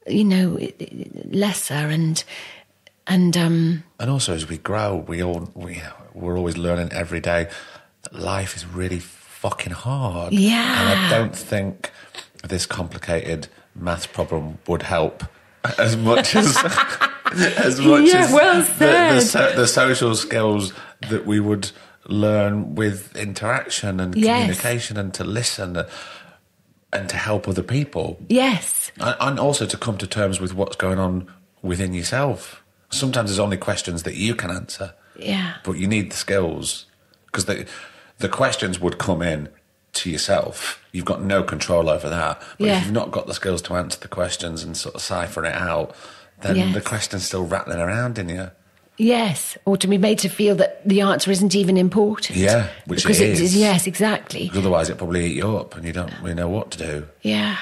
you know, lesser and also as we grow, we're always learning every day that life is really fucking hard. Yeah. And I don't think this complicated maths problem would help as much as well said. The social skills that we would learn with interaction and communication and to listen and to help other people. Yes. And also to come to terms with what's going on within yourself. Sometimes there's only questions that you can answer. Yeah. But you need the skills because the questions would come in to yourself. You've got no control over that. But if you've not got the skills to answer the questions and sort of cipher it out, then the question's still rattling around in you. Yes, or to be made to feel that the answer isn't even important. Yeah, which because it is. Yes, exactly. Because otherwise it'd probably eat you up and you don't really know what to do. Yeah.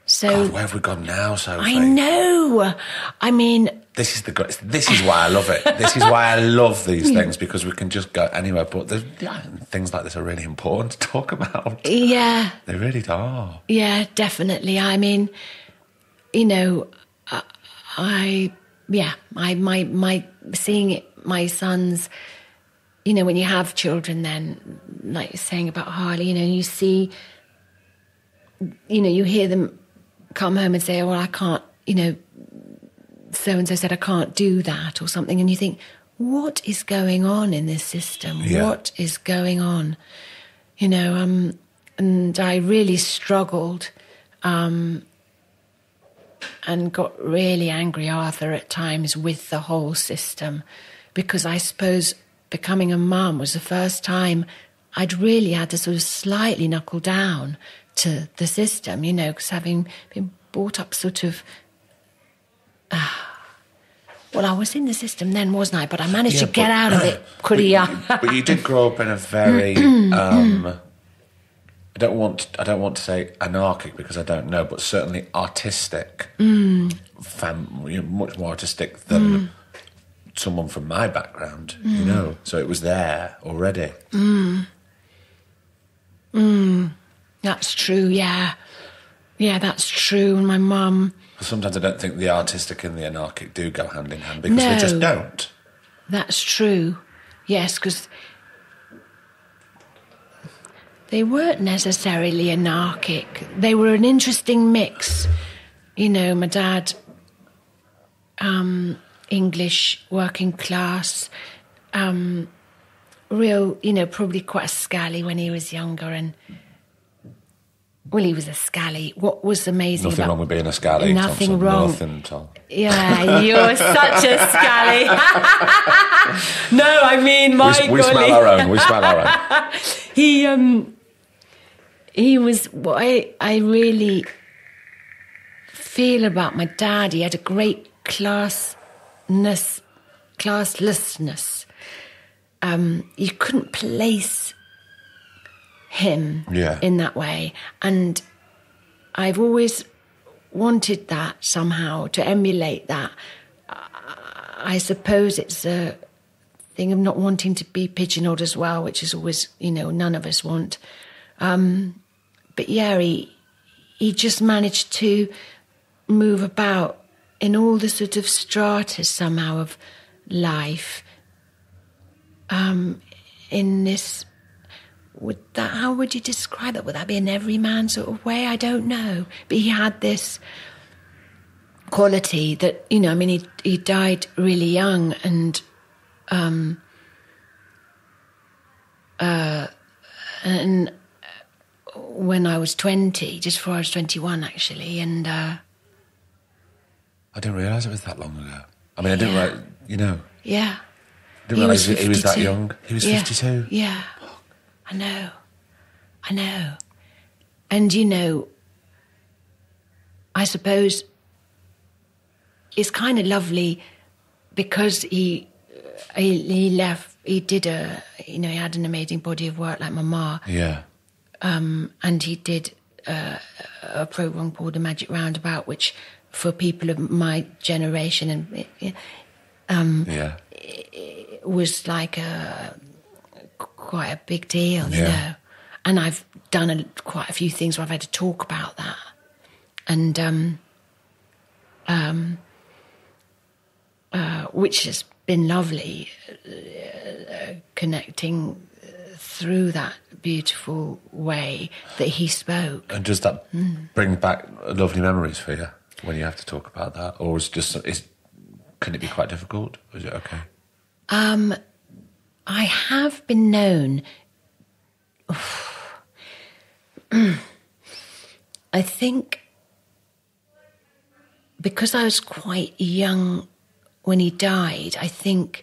So God, where have we gone now, Sophie? I know. I mean... This is why I love it. This is why I love these things, because we can just go anywhere. But things like this are really important to talk about. Yeah. They really are. Yeah, definitely. I mean, you know, my seeing it, my sons, you know, when you have children, then like you're saying about Harley, you see, you hear them come home and say, oh, well, I can't, so-and-so said I can't do that or something. And you think, what is going on in this system? Yeah. What is going on? And I really struggled and got really angry, Arthur, at times with the whole system, because I suppose becoming a mum was the first time I'd really had to sort of slightly knuckle down to the system, because having been brought up sort of... well, I was in the system then, wasn't I? But I managed to get out of it pretty young. But you did grow up in a very... I don't want to say anarchic because I don't know, but certainly artistic family, much more artistic than someone from my background, So it was there already. That's true, yeah. Yeah, that's true. And my mum... Sometimes I don't think the artistic and the anarchic do go hand in hand because they just don't. That's true. Yes, because they weren't necessarily anarchic. They were an interesting mix. My dad, English, working class, real, probably quite a scally when he was younger. And, well, he was a scally. What was amazing Nothing wrong with being a scally. Nothing Thompson. wrong. Nothing at all. Yeah, you're such a scally. No, I mean, my we smell our own. We smell our own. He was what I really feel about my dad. He had a great classlessness. You couldn't place him in that way. And I've always wanted that somehow, to emulate that. I suppose it's a thing of not wanting to be pigeonholed as well, which is always, none of us want. But yeah, he just managed to move about in all the sort of stratas somehow of life. In this, how would you describe it? Would that be an everyman sort of way? I don't know. But he had this quality that, he died really young, and when I was 20, just before I was 21 actually, and I didn't realise it was that long ago. I mean, I didn't realise, Yeah. I didn't realise he was that young. He was 52? Yeah. I know. And, I suppose it's kind of lovely because he left, he did he had an amazing body of work like my ma. Yeah. And he did a programme called The Magic Roundabout, which for people of my generation it was like quite a big deal, you know. And I've done quite a few things where I've had to talk about that. And which has been lovely, connecting through that beautiful way that he spoke. And does that bring back lovely memories for you when you have to talk about that? Or can it be quite difficult? Or is it okay? I have been known... I think because I was quite young when he died, I think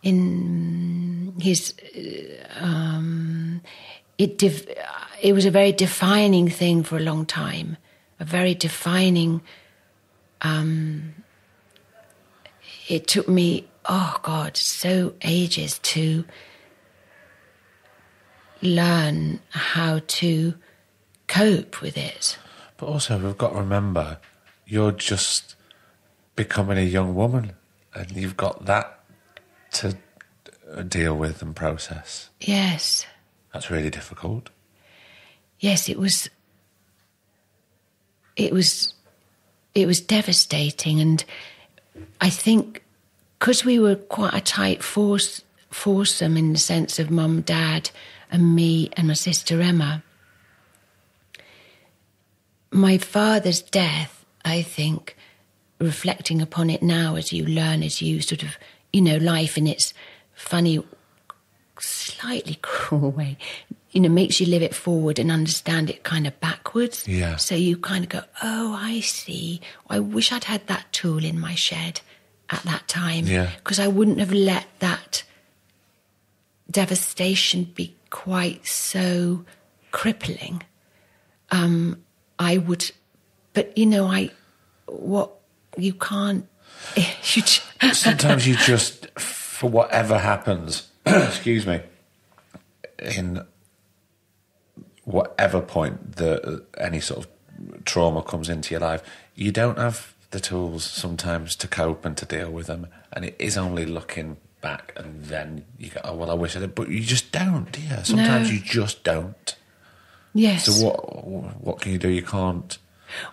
in his it was a very defining thing for a long time, a very defining. It took me, so ages to learn how to cope with it. But also, we've got to remember, you're just becoming a young woman, and you've got that to deal with and process. Yes. That's really difficult. Yes, it was devastating, and I think because we were quite a tight foursome in the sense of mum, dad, and me and my sister Emma. My father's death, I think, reflecting upon it now as you learn, as you sort of, life in its funny, slightly cruel way, makes you live it forward and understand it kind of backwards. Yeah. So you kind of go, oh, I see. I wish I'd had that tool in my shed at that time. Yeah. Because I wouldn't have let that devastation be quite so crippling. I would, but you can't. Sometimes you just, for whatever happens, excuse me, in whatever point any sort of trauma comes into your life, you don't have the tools sometimes to cope and to deal with them, and it is only looking back and then you go, oh well, I wish I did, but you just don't, do you? Sometimes you just don't. Yes. So what can you do? You can't.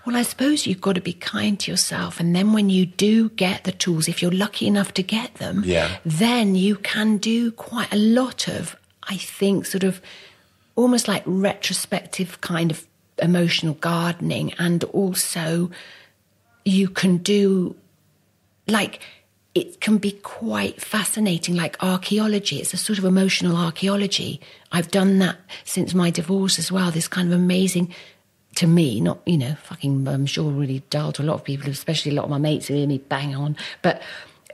Well, I suppose you've got to be kind to yourself, and then when you do get the tools, if you're lucky enough to get them, then you can do quite a lot of, I think, sort of almost like retrospective kind of emotional gardening, and also you can do, like, it can be quite fascinating, like archaeology. It's a sort of emotional archaeology. I've done that since my divorce as well, this kind of amazing, to me, not, fucking, I'm sure really dull to a lot of people, especially a lot of my mates who hear me bang on, but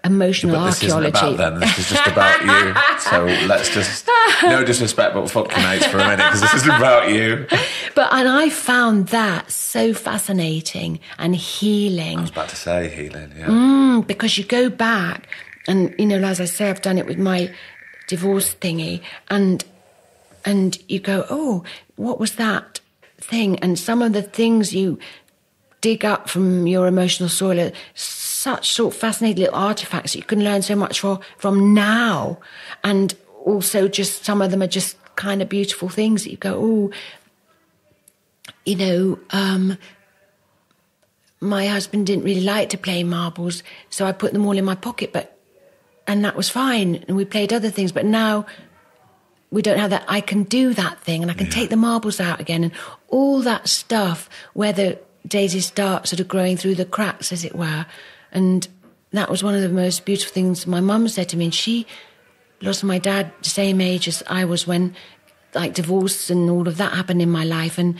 emotional archaeology. This isn't about them, this is just about you. So let's just, no disrespect, but fuck your mates for a minute, because this isn't about you. And I found that so fascinating and healing. I was about to say healing, yeah. Because you go back and, as I say, I've done it with my divorce thingy, and you go, oh, what was that thing? And some of the things you dig up from your emotional soil are such sort of fascinating little artifacts that you can learn so much from now. And also just some of them are just kind of beautiful things that you go, my husband didn't really like to play marbles, so I put them all in my pocket, and that was fine. And we played other things, but now we don't have that. I can do that thing, and I can take the marbles out again, and all that stuff where the daisies start sort of growing through the cracks, as it were. And that was one of the most beautiful things my mum said to me. And she lost my dad the same age as I was when, like, divorce and all of that happened in my life. And,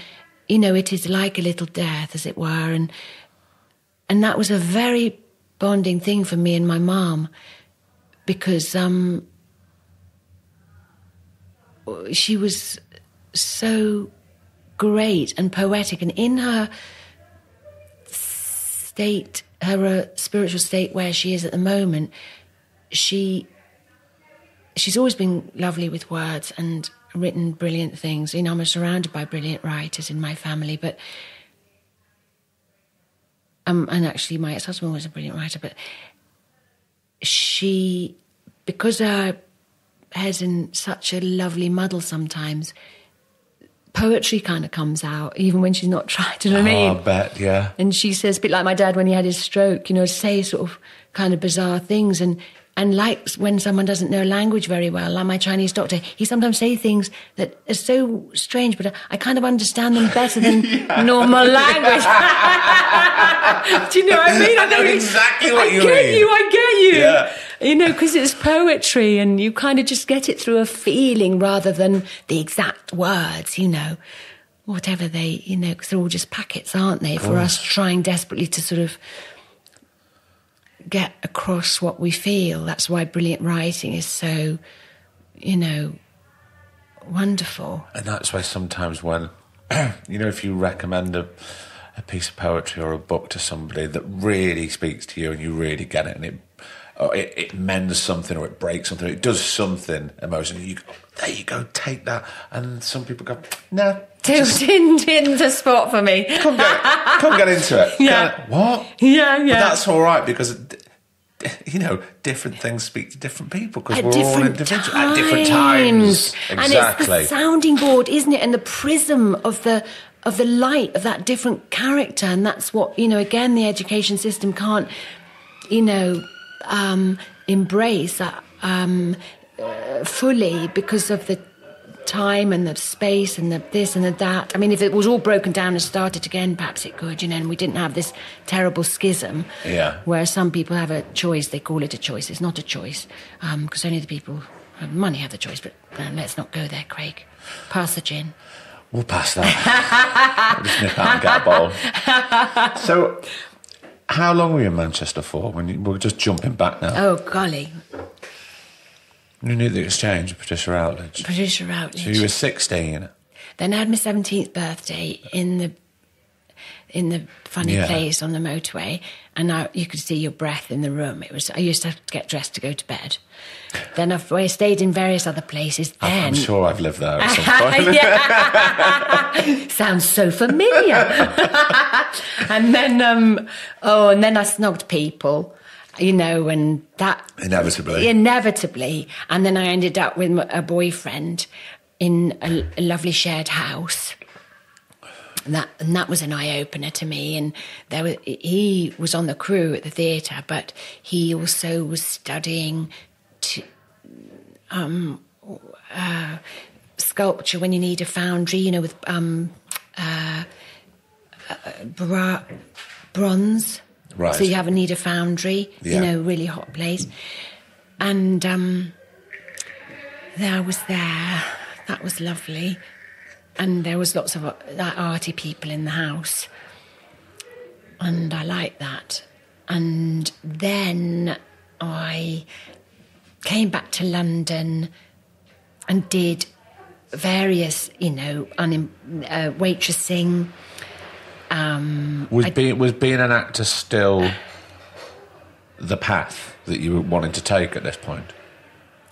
it is like a little death, as it were. And that was a very bonding thing for me and my mum, because she was so great and poetic, and in her state, her spiritual state where she is at the moment, she's always been lovely with words and written brilliant things. I'm surrounded by brilliant writers in my family, but and actually my ex-husband was a brilliant writer, but she, because her head's in such a lovely muddle sometimes, poetry kind of comes out, even when she's not trying, do you know what I mean? I bet, yeah. And she says, a bit like my dad when he had his stroke, say sort of kind of bizarre things. And like when someone doesn't know language very well, like my Chinese doctor, he sometimes say things that are so strange, but I kind of understand them better than normal language. Do you know what I mean? I know exactly what you mean. I get you. Yeah. Because it's poetry, and you kind of just get it through a feeling rather than the exact words, whatever they, because they're all just packets, aren't they, for us trying desperately to sort of get across what we feel. That's why brilliant writing is so, wonderful. And that's why sometimes when, if you recommend a piece of poetry or a book to somebody that really speaks to you and you really get it, and it mends something or it breaks something, it does something emotionally, you go, there you go, take that. And some people go, no. Didn't the spot for me. Come get into it. Yeah. What? Yeah. But that's all right, because, different things speak to different people, because we're all individual at different times. Exactly. And it's the sounding board, isn't it? And the prism of the light of that different character. And that's what, again, the education system can't, embrace that fully because of the time and the space and the this and the that. I mean, if it was all broken down and started again, perhaps it could, and we didn't have this terrible schism. Yeah. Where some people have a choice, they call it a choice. It's not a choice, because only the people who have money have the choice. But let's not go there, Craig. Pass the gin. We'll pass that. We'll just nip out and get a bowl. So, how long were you in Manchester for? We're just jumping back now. Oh, golly. You knew the exchange, Patricia Rutledge. Patricia Rutledge. So you were 16. Then I had my 17th birthday in the funny place on the motorway, and you could see your breath in the room. I used to have to get dressed to go to bed. Then I stayed in various other places. I'm sure I've lived there at some point. Sounds so familiar. and then I snogged people. And that... Inevitably. And then I ended up with a boyfriend in a lovely shared house. And that was an eye-opener to me. And he was on the crew at the theatre, but he also was studying sculpture when you need a foundry, with bronze. Right. So you need a foundry, really hot place. And I was there. That was lovely. And there was lots of arty people in the house. And I liked that. And then I came back to London and did various, waitressing. Was being an actor still the path that you were wanting to take at this point?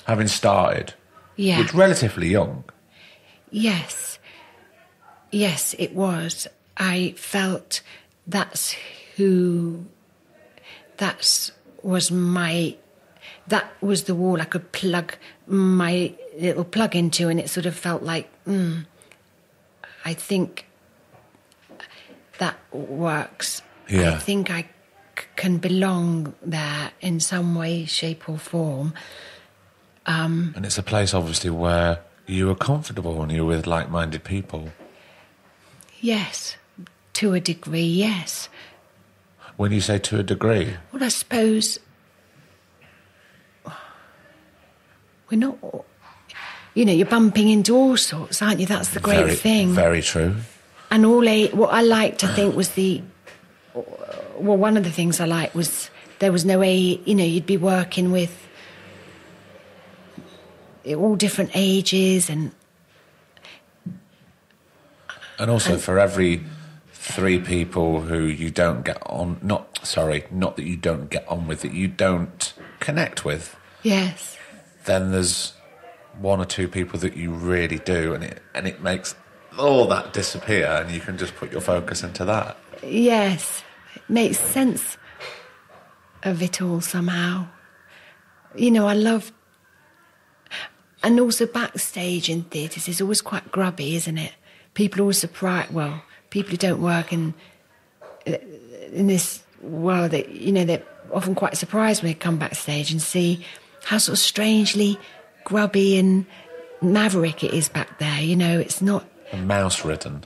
Having started? Yeah. Which relatively young. Yes, it was. I felt that was the wall I could plug my little plug into, and it sort of felt like, I think that works. Yeah. I think I can belong there in some way, shape or form. And it's a place, obviously, where you were comfortable and you were with like-minded people. Yes, to a degree, yes. When you say to a degree? Well, I suppose we're not... you're bumping into all sorts, aren't you? That's the great thing. Very true. And what I liked, I think, was one of the things I liked was there was no you'd be working with all different ages and also for every 3 people who you don't get on, not that you don't get on with, that you don't connect with. Yes. Then there's 1 or 2 people that you really do, and it makes all that disappear, and you can just put your focus into that. Yes, it makes sense of it all somehow. I love... And also backstage in theatres is always quite grubby, isn't it? People are always surprised... Well, people who don't work in this world, they're often quite surprised when they come backstage and see how sort of strangely grubby and maverick it is back there. It's not... And mouse-ridden.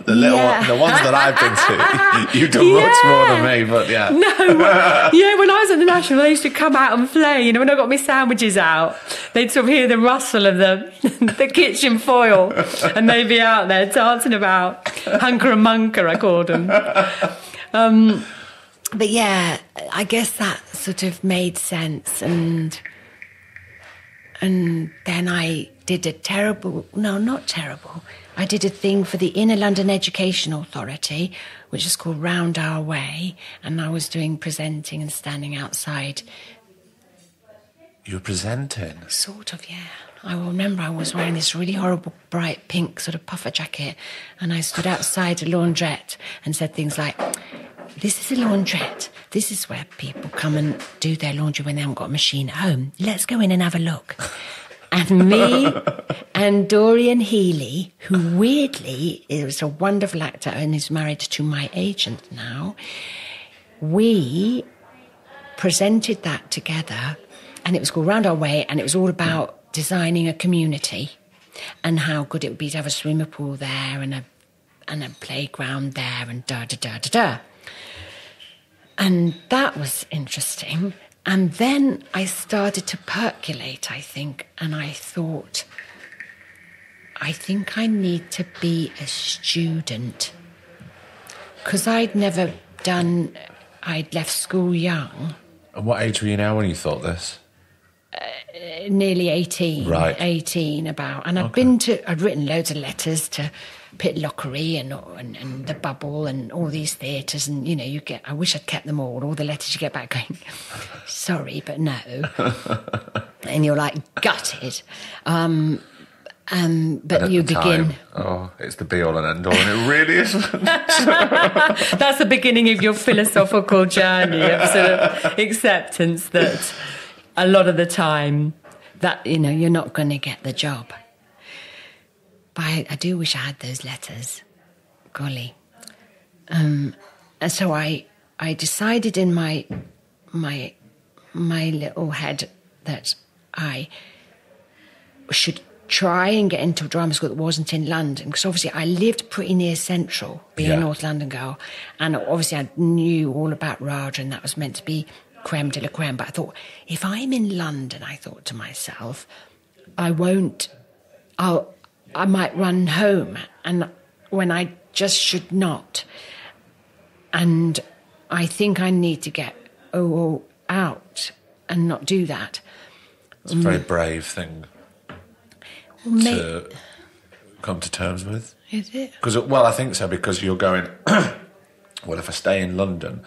The ones that I've been to, you've done much more than me, but yeah. No, when I was at the National, I used to come out and play, when I got my sandwiches out, they'd sort of hear the rustle of the kitchen foil, and they'd be out there dancing about. Hunker and Munker, I called them. But yeah, I guess that sort of made sense, and then I did I did a thing for the Inner London Education Authority, which is called Round Our Way, and I was doing presenting and standing outside. You were presenting? Sort of, yeah. I remember I was wearing this really horrible bright pink sort of puffer jacket, and I stood outside a laundrette and said things like, "This is a laundrette. This is where people come and do their laundry when they haven't got a machine at home. Let's go in and have a look." And me and Dorian Healy, who weirdly is a wonderful actor and is married to my agent now, we presented that together, and it was called Round Our Way, and it was all about designing a community and how good it would be to have a swimming pool there and a playground there and da-da-da-da-da. And that was interesting. And then I started to percolate, I think, and I thought, I think I need to be a student. Because I'd left school young. And what age were you now when you thought this? Nearly 18. Right. 18 about. And I'd written loads of letters to Pitlochry and The Bubble and all these theatres, and, you know, I wish I'd kept them all the letters you get back going, sorry, but no. And you're like gutted. But you begin... it's the be-all and end-all, and it really isn't. That's the beginning of your philosophical journey of sort of acceptance that a lot of the time that, you know, you're not going to get the job. But I do wish I had those letters. Golly. And so I decided in my little head that I should try and get into a drama school that wasn't in London, because obviously I lived pretty near Central, being a North London girl, and obviously I knew all about Raja, and that was meant to be creme de la creme. But I thought, if I'm in London, I thought to myself, I might run home, and when I just should not. And I think I need to get out and not do that. It's a very brave thing to come to terms with. Is it? I think so, because you're going, well, if I stay in London,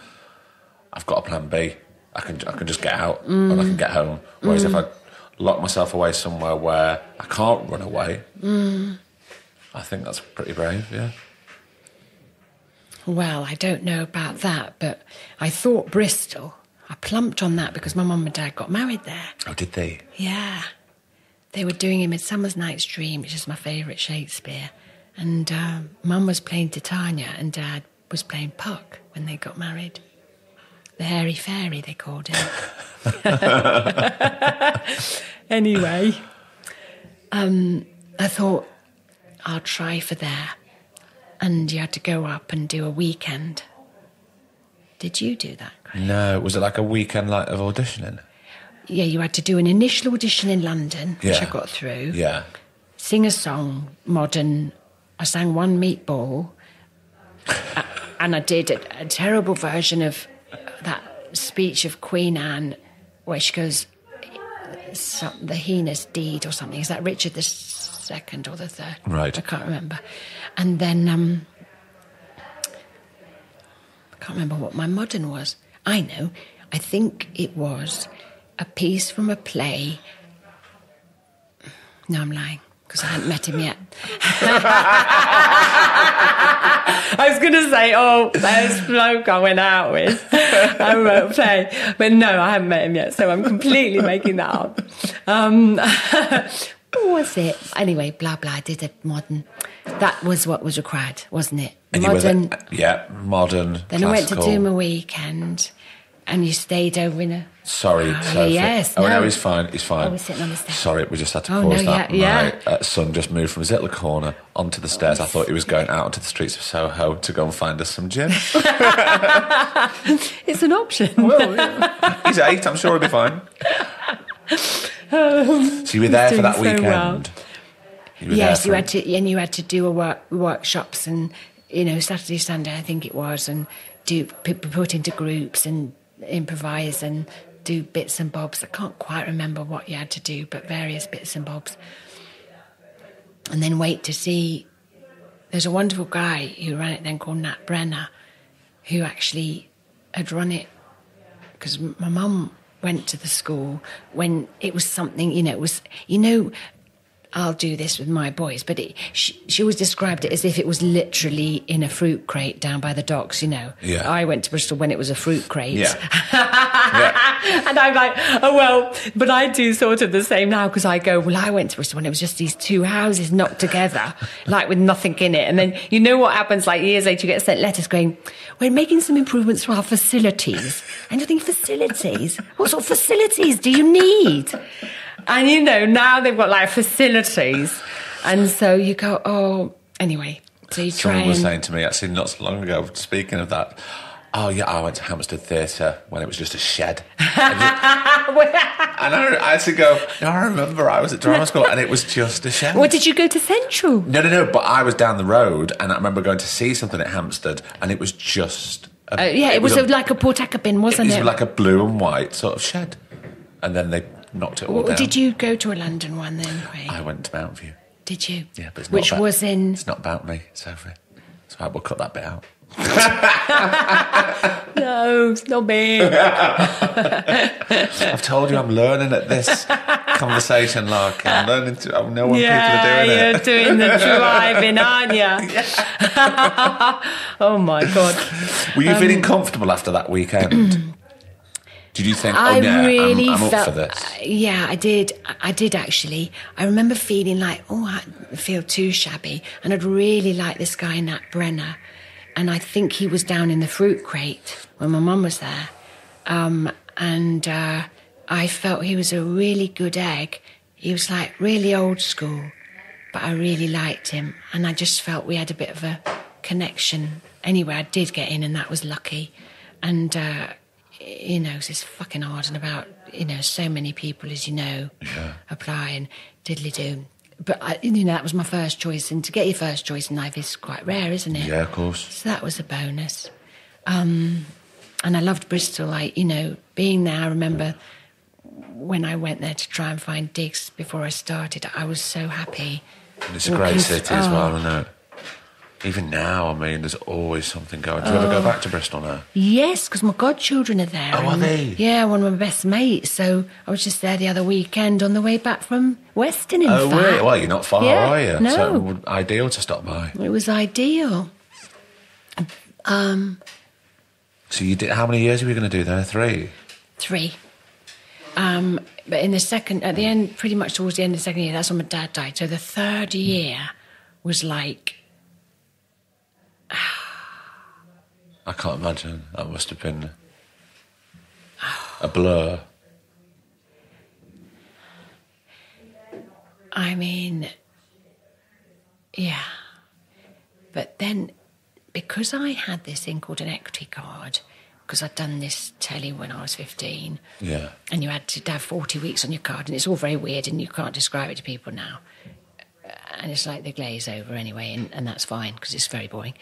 I've got a plan B. I can just get out and I can get home. Whereas if I lock myself away somewhere where I can't run away, I think that's pretty brave, yeah. Well, I don't know about that, but I thought Bristol. I plumped on that because my mum and dad got married there. Oh, did they? Yeah. They were doing A Midsummer's Night's Dream, which is my favourite Shakespeare. And Mum was playing Titania and Dad was playing Puck when they got married. The hairy fairy, they called him. Anyway, I thought, I'll try for there. And you had to go up and do a weekend. Did you do that, Craig? No. Was it like a weekend of auditioning? Yeah, you had to do an initial audition in London, which I got through. Yeah. Sing a song, modern. I sang One Meatball. And I did a terrible version of that speech of Queen Anne where she goes, the heinous deed or something. Is that Richard the Second or the Third? Right. I can't remember. And then I can't remember what my modern was. I know. I think it was a piece from a play. No, I'm lying, because I hadn't met him yet. I was going to say, there's bloke I went out with. I wrote a play. But no, I haven't met him yet, so I'm completely making that up. What was it? Anyway, blah, blah, I did a modern. That was what was required, wasn't it? And modern. Modern, Then classical. I went to do my weekend, and you stayed over in a... Sorry, Sophie. Yes, Oh, no. no, he's fine, he's fine. I was sitting on the steps. Sorry, we just had to Oh, pause no, that. yeah. My son just moved from his little corner onto the stairs. I thought he was going out onto the streets of Soho to go and find us some gin. It's an option. Well, yeah. He's 8, I'm sure he'll be fine. So you were there for that weekend? Well. Yes, you you had to do workshops and, Saturday, Sunday, I think it was, and do people put into groups and improvise and do bits and bobs. I can't quite remember what you had to do, but various bits and bobs. And then wait to see. There's a wonderful guy who ran it then called Nat Brenner, who actually had run it because my mum went to the school when it was something, it was, I'll do this with my boys. But she always described it as if it was literally in a fruit crate down by the docks, you know. Yeah. I went to Bristol when it was a fruit crate. Yeah. Yeah. And I'm like, oh, well, but I do sort of the same now, because I go, well, I went to Bristol when it was just these two houses knocked together, like with nothing in it. And then you know what happens, like years later, you get sent letters going, we're making some improvements to our facilities. And you think, facilities? What sort of facilities do you need? And, you know, now they've got, like, facilities. And so you go, oh, anyway. So you try. Someone was saying to me, actually, not so long ago, speaking of that, oh, yeah, I went to Hampstead Theatre when it was just a shed. And I had to go, no, I remember I was at drama school and it was just a shed. Well, did you go to Central? No, but I was down the road and I remember going to see something at Hampstead and it was just... it was like a Portaca bin, wasn't it? It was like a blue and white sort of shed. And then they knocked it all down. Did you go to a London one then, Craig? I went to Mountain View. Did you? Yeah, but it's not Which was in... It's not about me, Sophie. So I will cut that bit out. No, it's not me. I've told you I'm learning at this conversation, Lark. I'm learning to... I know when people are doing it. You're doing the driving, aren't you? Yeah. Oh, my God. Were you feeling comfortable after that weekend? Did you think, I'm up for this? Yeah, I did. I did, actually. I remember feeling like, I feel too shabby. And I'd really like this guy, Nat Brenner. And I think he was down in the fruit crate when my mum was there. And I felt he was a really good egg. He was like really old school, but I really liked him. And I just felt we had a bit of a connection. Anyway, I did get in and that was lucky. And, you know, it's fucking hard and about, you know, so many people, as you know, apply and diddly-do. But, that was my first choice. And to get your first choice in life is quite rare, isn't it? Yeah, of course. So that was a bonus. And I loved Bristol. Being there, I remember when I went there to try and find digs before I started, I was so happy. And it's a great city as well, isn't it? Even now, I mean, there's always something going. Do you ever go back to Bristol now? Yes, because my godchildren are there. Oh, are they? Yeah, one of my best mates. So I was just there the other weekend on the way back from Weston, in fact. Oh, really? Well, you're not far, are you? No. So ideal to stop by. It was ideal. So you did? How many years were you going to do there? 3? 3. But in the second, at the end, pretty much towards the end of the second year, that's when my dad died. So the third year was like... I can't imagine. That must have been a blur. I mean, yeah. But then, because I had this thing called an equity card, because I'd done this telly when I was 15, yeah, and you had to have 40 weeks on your card, and it's all very weird, and you can't describe it to people now. And it's like the glaze over anyway, and that's fine, because it's very boring.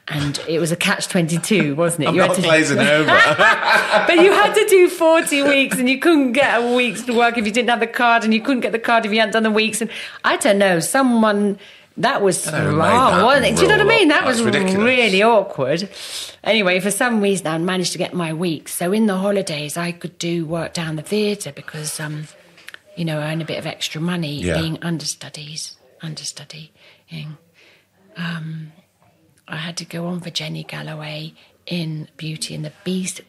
And it was a catch-22, wasn't it? I'm not glazing over. But you had to do 40 weeks, and you couldn't get a week's work if you didn't have the card, and you couldn't get the card if you hadn't done the weeks. And I don't know, someone... That was wrong, wasn't it? Do you know what I mean? That was ridiculous. Really awkward. Anyway, for some reason, I managed to get my weeks. So in the holidays, I could do work down the theatre because, I earn a bit of extra money being understudying. I had to go on for Jenny Galloway in Beauty and the Beast.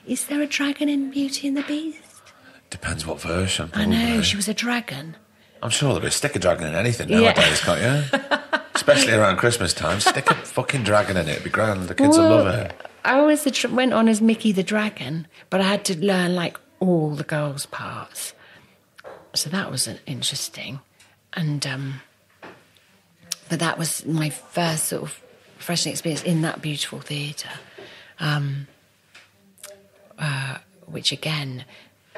Is there a dragon in Beauty and the Beast? Depends what version. Probably. I know, she was a dragon. I'm sure there'll be a stick a dragon in anything nowadays, can't you? Especially around Christmas time. Stick a fucking dragon in it. It'd be grand. The kids will love it. I always went on as Mickey the Dragon, but I had to learn, all the girls' parts. So that was interesting. And, but that was my first sort of professional experience in that beautiful theatre. Which, again,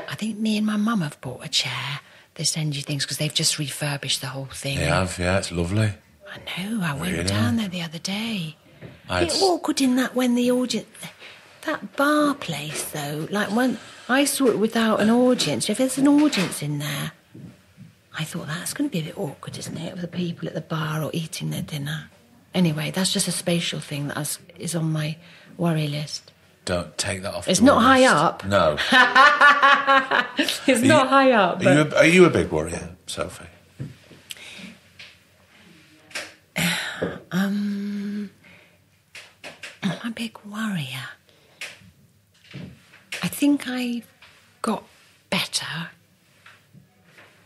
I think me and my mum have bought a chair. They send you things because they've just refurbished the whole thing. They have, yeah, it's lovely. I know, I went down there the other day. A bit awkward in that when the audience... That bar place, though, when I saw it without an audience, if there's an audience in there, I thought that's going to be a bit awkward, isn't it, with the people at the bar or eating their dinner. Anyway, that's just a spatial thing that is on my worry list. Don't take that off. It's not high up. No. It's not high up. Are you a big worrier, Sophie? I'm a big worrier. I think I got better.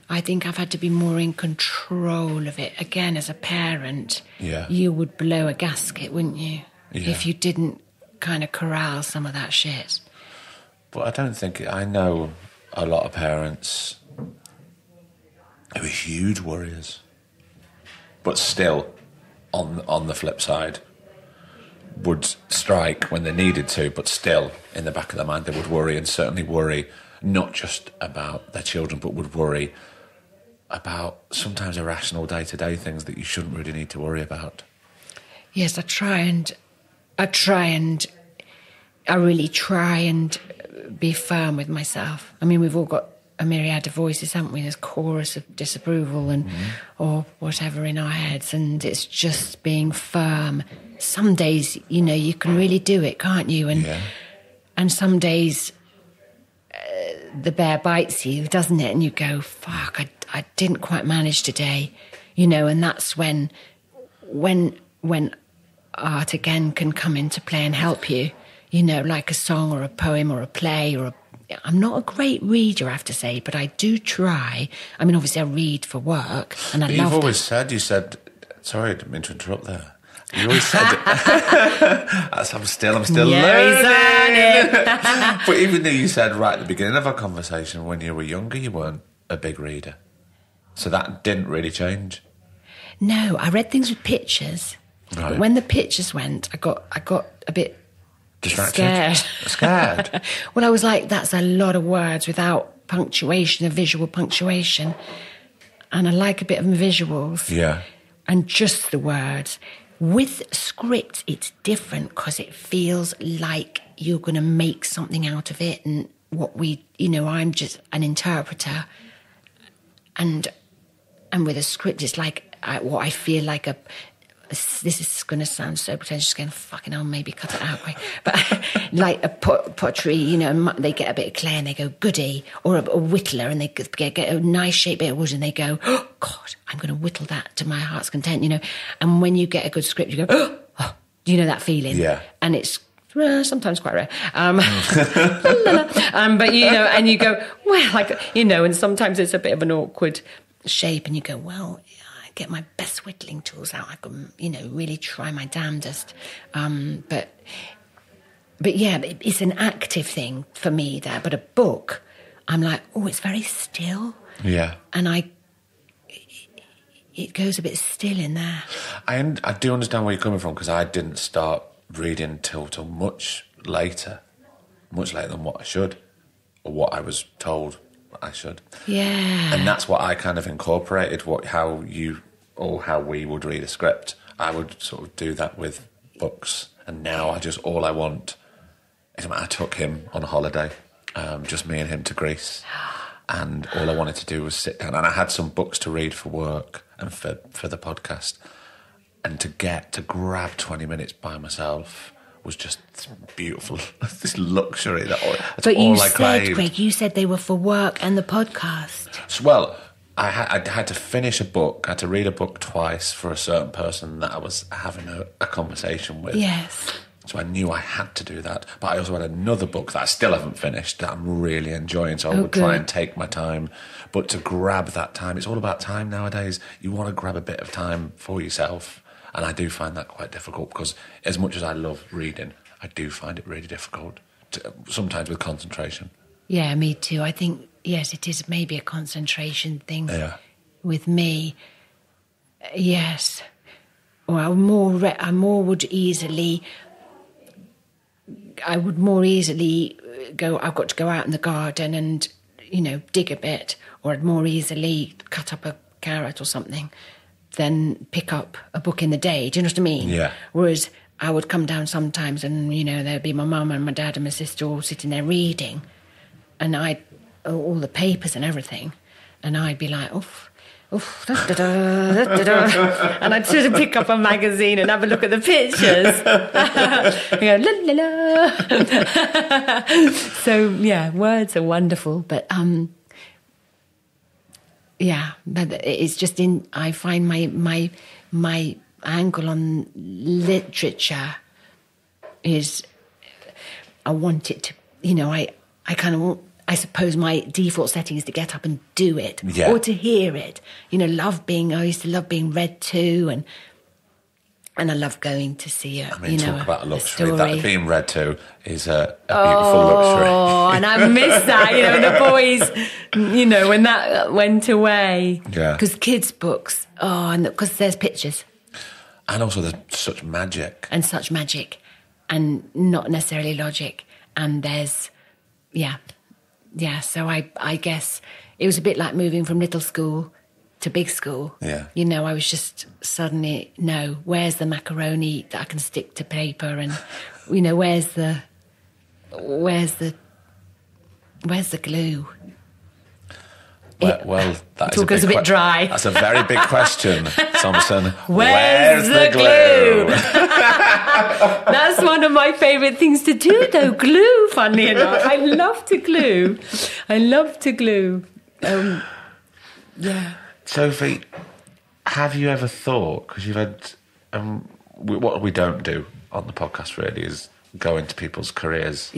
I think I've had to be more in control of it. Again, as a parent, you would blow a gasket, wouldn't you? Yeah. If you didn't kind of corral some of that shit. But I don't think... I know a lot of parents who are huge worriers. But still, on the flip side, would strike when they needed to, but still, in the back of their mind, they would worry, and certainly worry not just about their children, but would worry about sometimes irrational day-to-day things that you shouldn't really need to worry about. Yes, I really try and be firm with myself. I mean, we've all got a myriad of voices, haven't we? There's chorus of disapproval and or whatever in our heads, and it's just being firm. Some days, you know, you can really do it, can't you? And some days the bear bites you, doesn't it? And you go, fuck, I didn't quite manage today, you know. And that's when art again can come into play and help you, you know, like a song or a poem or a play or I'm not a great reader, I have to say, but I do try. I mean, obviously I read for work and I love You've always said, sorry, I didn't mean to interrupt there. You always said I'm still learning. But even though you said right at the beginning of our conversation, when you were younger, you weren't a big reader. So that didn't really change. No, I read things with pictures. Right. But when the pictures went, I got a bit distracted. Scared. Well, I was like, that's a lot of words without punctuation, a visual punctuation. And I like a bit of visuals. Yeah. And just the words. With script, it's different because it feels like you're going to make something out of it. And I'm just an interpreter. And with a script, it's like what I feel like this is going to sound so pretentious again, fucking hell, maybe cut it out. Right? But like a pottery, you know, they get a bit of clay and they go, goody, or a whittler and they get a nice shaped bit of wood and they go, oh, God, I'm going to whittle that to my heart's content, you know. And when you get a good script, you go, oh, you know that feeling? Yeah. And it's sometimes quite rare. But, you know, and you go, well, like, you know, and sometimes it's a bit of an awkward shape and you go, well, get my best whittling tools out. I can, you know, really try my damnedest. But yeah, it's an active thing for me there. But a book, I'm like, oh, it's very still. Yeah. And it goes a bit still in there. I do understand where you're coming from because I didn't start reading till much later than what I should or what I was told I should. Yeah. And that's what I kind of incorporated, how we would read a script. I would sort of do that with books. And now all I want is, I took him on a holiday, just me and him to Greece. And all I wanted to do was sit down. And I had some books to read for work and for the podcast. And to grab 20 minutes by myself was just beautiful. This luxury. That's but all you I said, craved. Greg, you said they were for work and the podcast. Well, I had to finish a book. I had to read a book twice for a certain person that I was having a conversation with. Yes. So I knew I had to do that. But I also had another book that I still haven't finished that I'm really enjoying. So I would try and take my time. But to grab that time, it's all about time nowadays. You want to grab a bit of time for yourself. And I do find that quite difficult because as much as I love reading, I do find it really difficult, sometimes with concentration. Yeah, me too. I think, yes, it is maybe a concentration thing with me. Yes. Or I would more easily go, I've got to go out in the garden and, you know, dig a bit, or I'd more easily cut up a carrot or something than pick up a book in the day. Do you know what I mean? Yeah. Whereas I would come down sometimes and, you know, there'd be my mum and my dad and my sister all sitting there reading and all the papers and everything, and I'd be like, oof, da, da, da, da, da. And I'd sort of pick up a magazine and have a look at the pictures. And go, la, la, la. So, yeah, words are wonderful, but yeah, but it's just I find my angle on literature is I want it to, I suppose my default setting is to get up and do it or to hear it. I used to love being read to, and I love going to see it. Talk about a luxury. That being read to is a beautiful luxury. Oh, and I miss that, the boys, when that went away. Yeah. Because kids' books, and because there's pictures. And also there's such magic. And not necessarily logic. And there's, so I guess it was a bit like moving from little school to big school. Yeah. I was just suddenly, where's the macaroni that I can stick to paper, and where's the glue? Well, that it goes a bit dry. That's a very big question, Thompson. Where's the glue? That's one of my favourite things to do, though. Glue, funnily enough. I love to glue. Yeah. Sophie, have you ever thought, because you've had, what we don't do on the podcast really is go into people's careers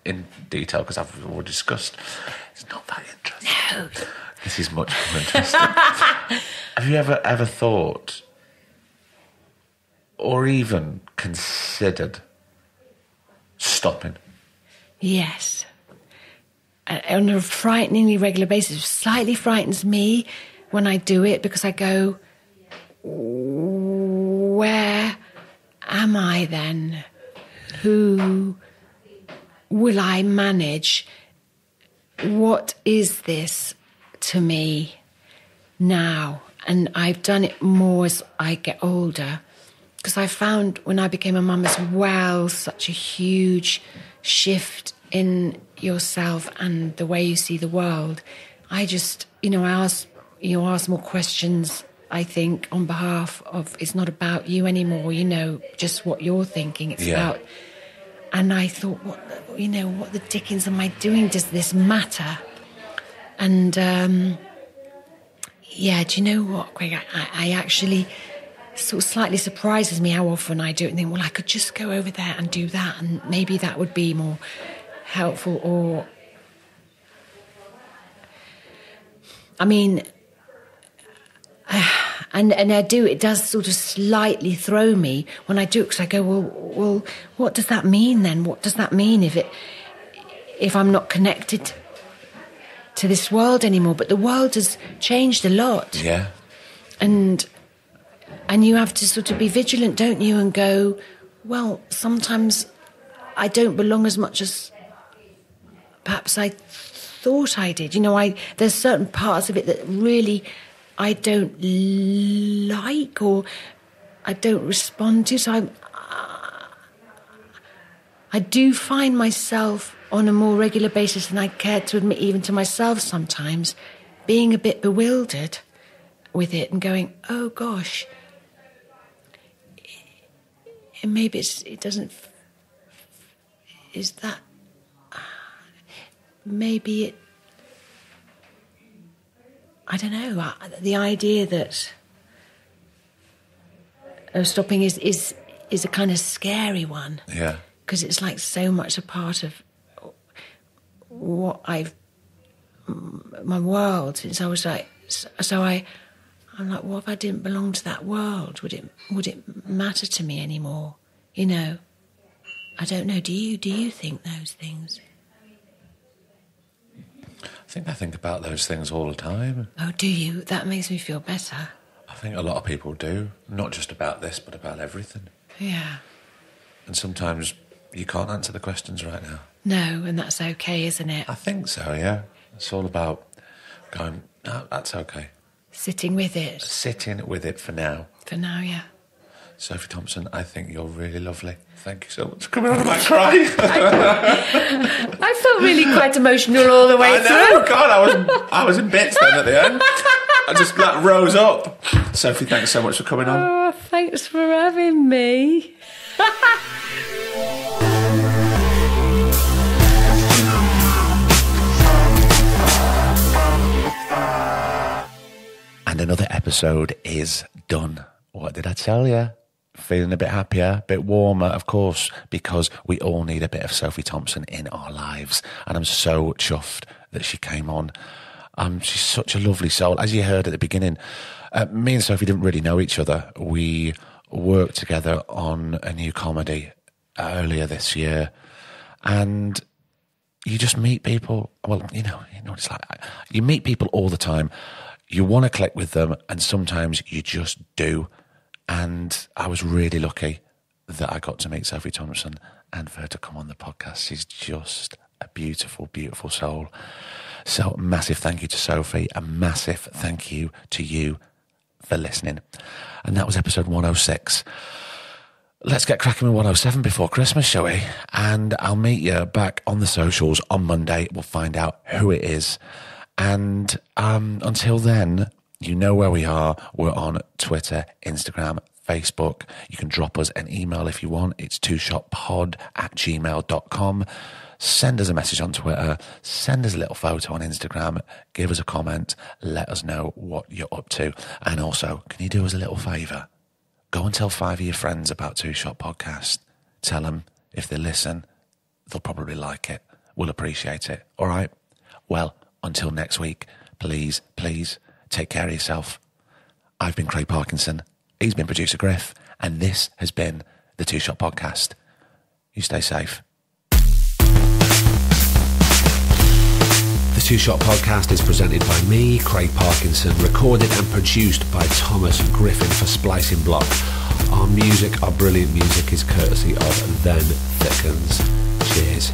in detail, because I've already discussed, it's not that interesting. No. This is much more interesting. Have you ever thought, or even considered, stopping? Yes. On a frighteningly regular basis. It slightly frightens me when I do it, because I go, where am I then? Who will I manage? What is this to me now? And I've done it more as I get older, because I found when I became a mum as well, such a huge shift in yourself and the way you see the world. I just, I ask more questions, I think, on behalf of, it's not about you anymore, just what you're thinking. It's about, and I thought, what the dickens am I doing? Does this matter? And, do you know what, Craig? I actually, sort of slightly surprises me how often I do it and think, well, I could just go over there and do that, and maybe that would be more helpful. Or, and I do, it does sort of slightly throw me when I do it, because I go, well, what does that mean then? What does that mean if I'm not connected to this world anymore? But the world has changed a lot. Yeah. And you have to sort of be vigilant, don't you, and go, well, sometimes I don't belong as much as perhaps I thought I did. There's certain parts of it that really I don't like or I don't respond to. So I do find myself on a more regular basis than I care to admit, even to myself sometimes, being a bit bewildered with it and going, oh gosh, and maybe it doesn't, is that, maybe it, I don't know, the idea that stopping is a kind of scary one. Yeah. Because it's like so much a part of what my world since I was like, so I'm like, what if I didn't belong to that world? Would it matter to me anymore? I don't know. Do you think those things? I think about those things all the time. Oh, do you? That makes me feel better. I think a lot of people do, not just about this, but about everything. Yeah. And sometimes you can't answer the questions right now. No, and that's okay, isn't it? I think so, yeah. It's all about going, no, that's okay. Sitting with it. Sitting with it for now. For now, yeah. Sophie Thompson, I think you're really lovely. Thank you so much for coming on. I might cry. I felt really quite emotional all the way through. God, I was in bits then at the end. I just rose up. Sophie, thanks so much for coming on. Oh, thanks for having me. And another episode is done. What did I tell you? Feeling a bit happier, a bit warmer, of course, because we all need a bit of Sophie Thompson in our lives. And I'm so chuffed that she came on. She's such a lovely soul. As you heard at the beginning, me and Sophie didn't really know each other. We worked together on a new comedy earlier this year. And you just meet people. Well, you know, it's like you meet people all the time. You want to click with them, and sometimes you just do. And I was really lucky that I got to meet Sophie Thompson and for her to come on the podcast. She's just a beautiful, beautiful soul. So massive thank you to Sophie, a massive thank you to you for listening. And that was episode 106. Let's get cracking with 107 before Christmas, shall we? And I'll meet you back on the socials on Monday. We'll find out who it is. And until then, you know where we are. We're on Twitter, Instagram, Facebook. You can drop us an email if you want. It's twoshotpod@gmail.com. Send us a message on Twitter. Send us a little photo on Instagram. Give us a comment. Let us know what you're up to. And also, can you do us a little favour? Go and tell 5 of your friends about Two Shot Podcast. Tell them if they listen, they'll probably like it. We'll appreciate it. All right? Well, until next week, please, please take care of yourself. I've been Craig Parkinson. He's been producer Griff. And this has been the Two Shot Podcast. You stay safe. The Two Shot Podcast is presented by me, Craig Parkinson, recorded and produced by Thomas Griffin for Splicing Block. Our brilliant music is courtesy of Then Thickens. Cheers.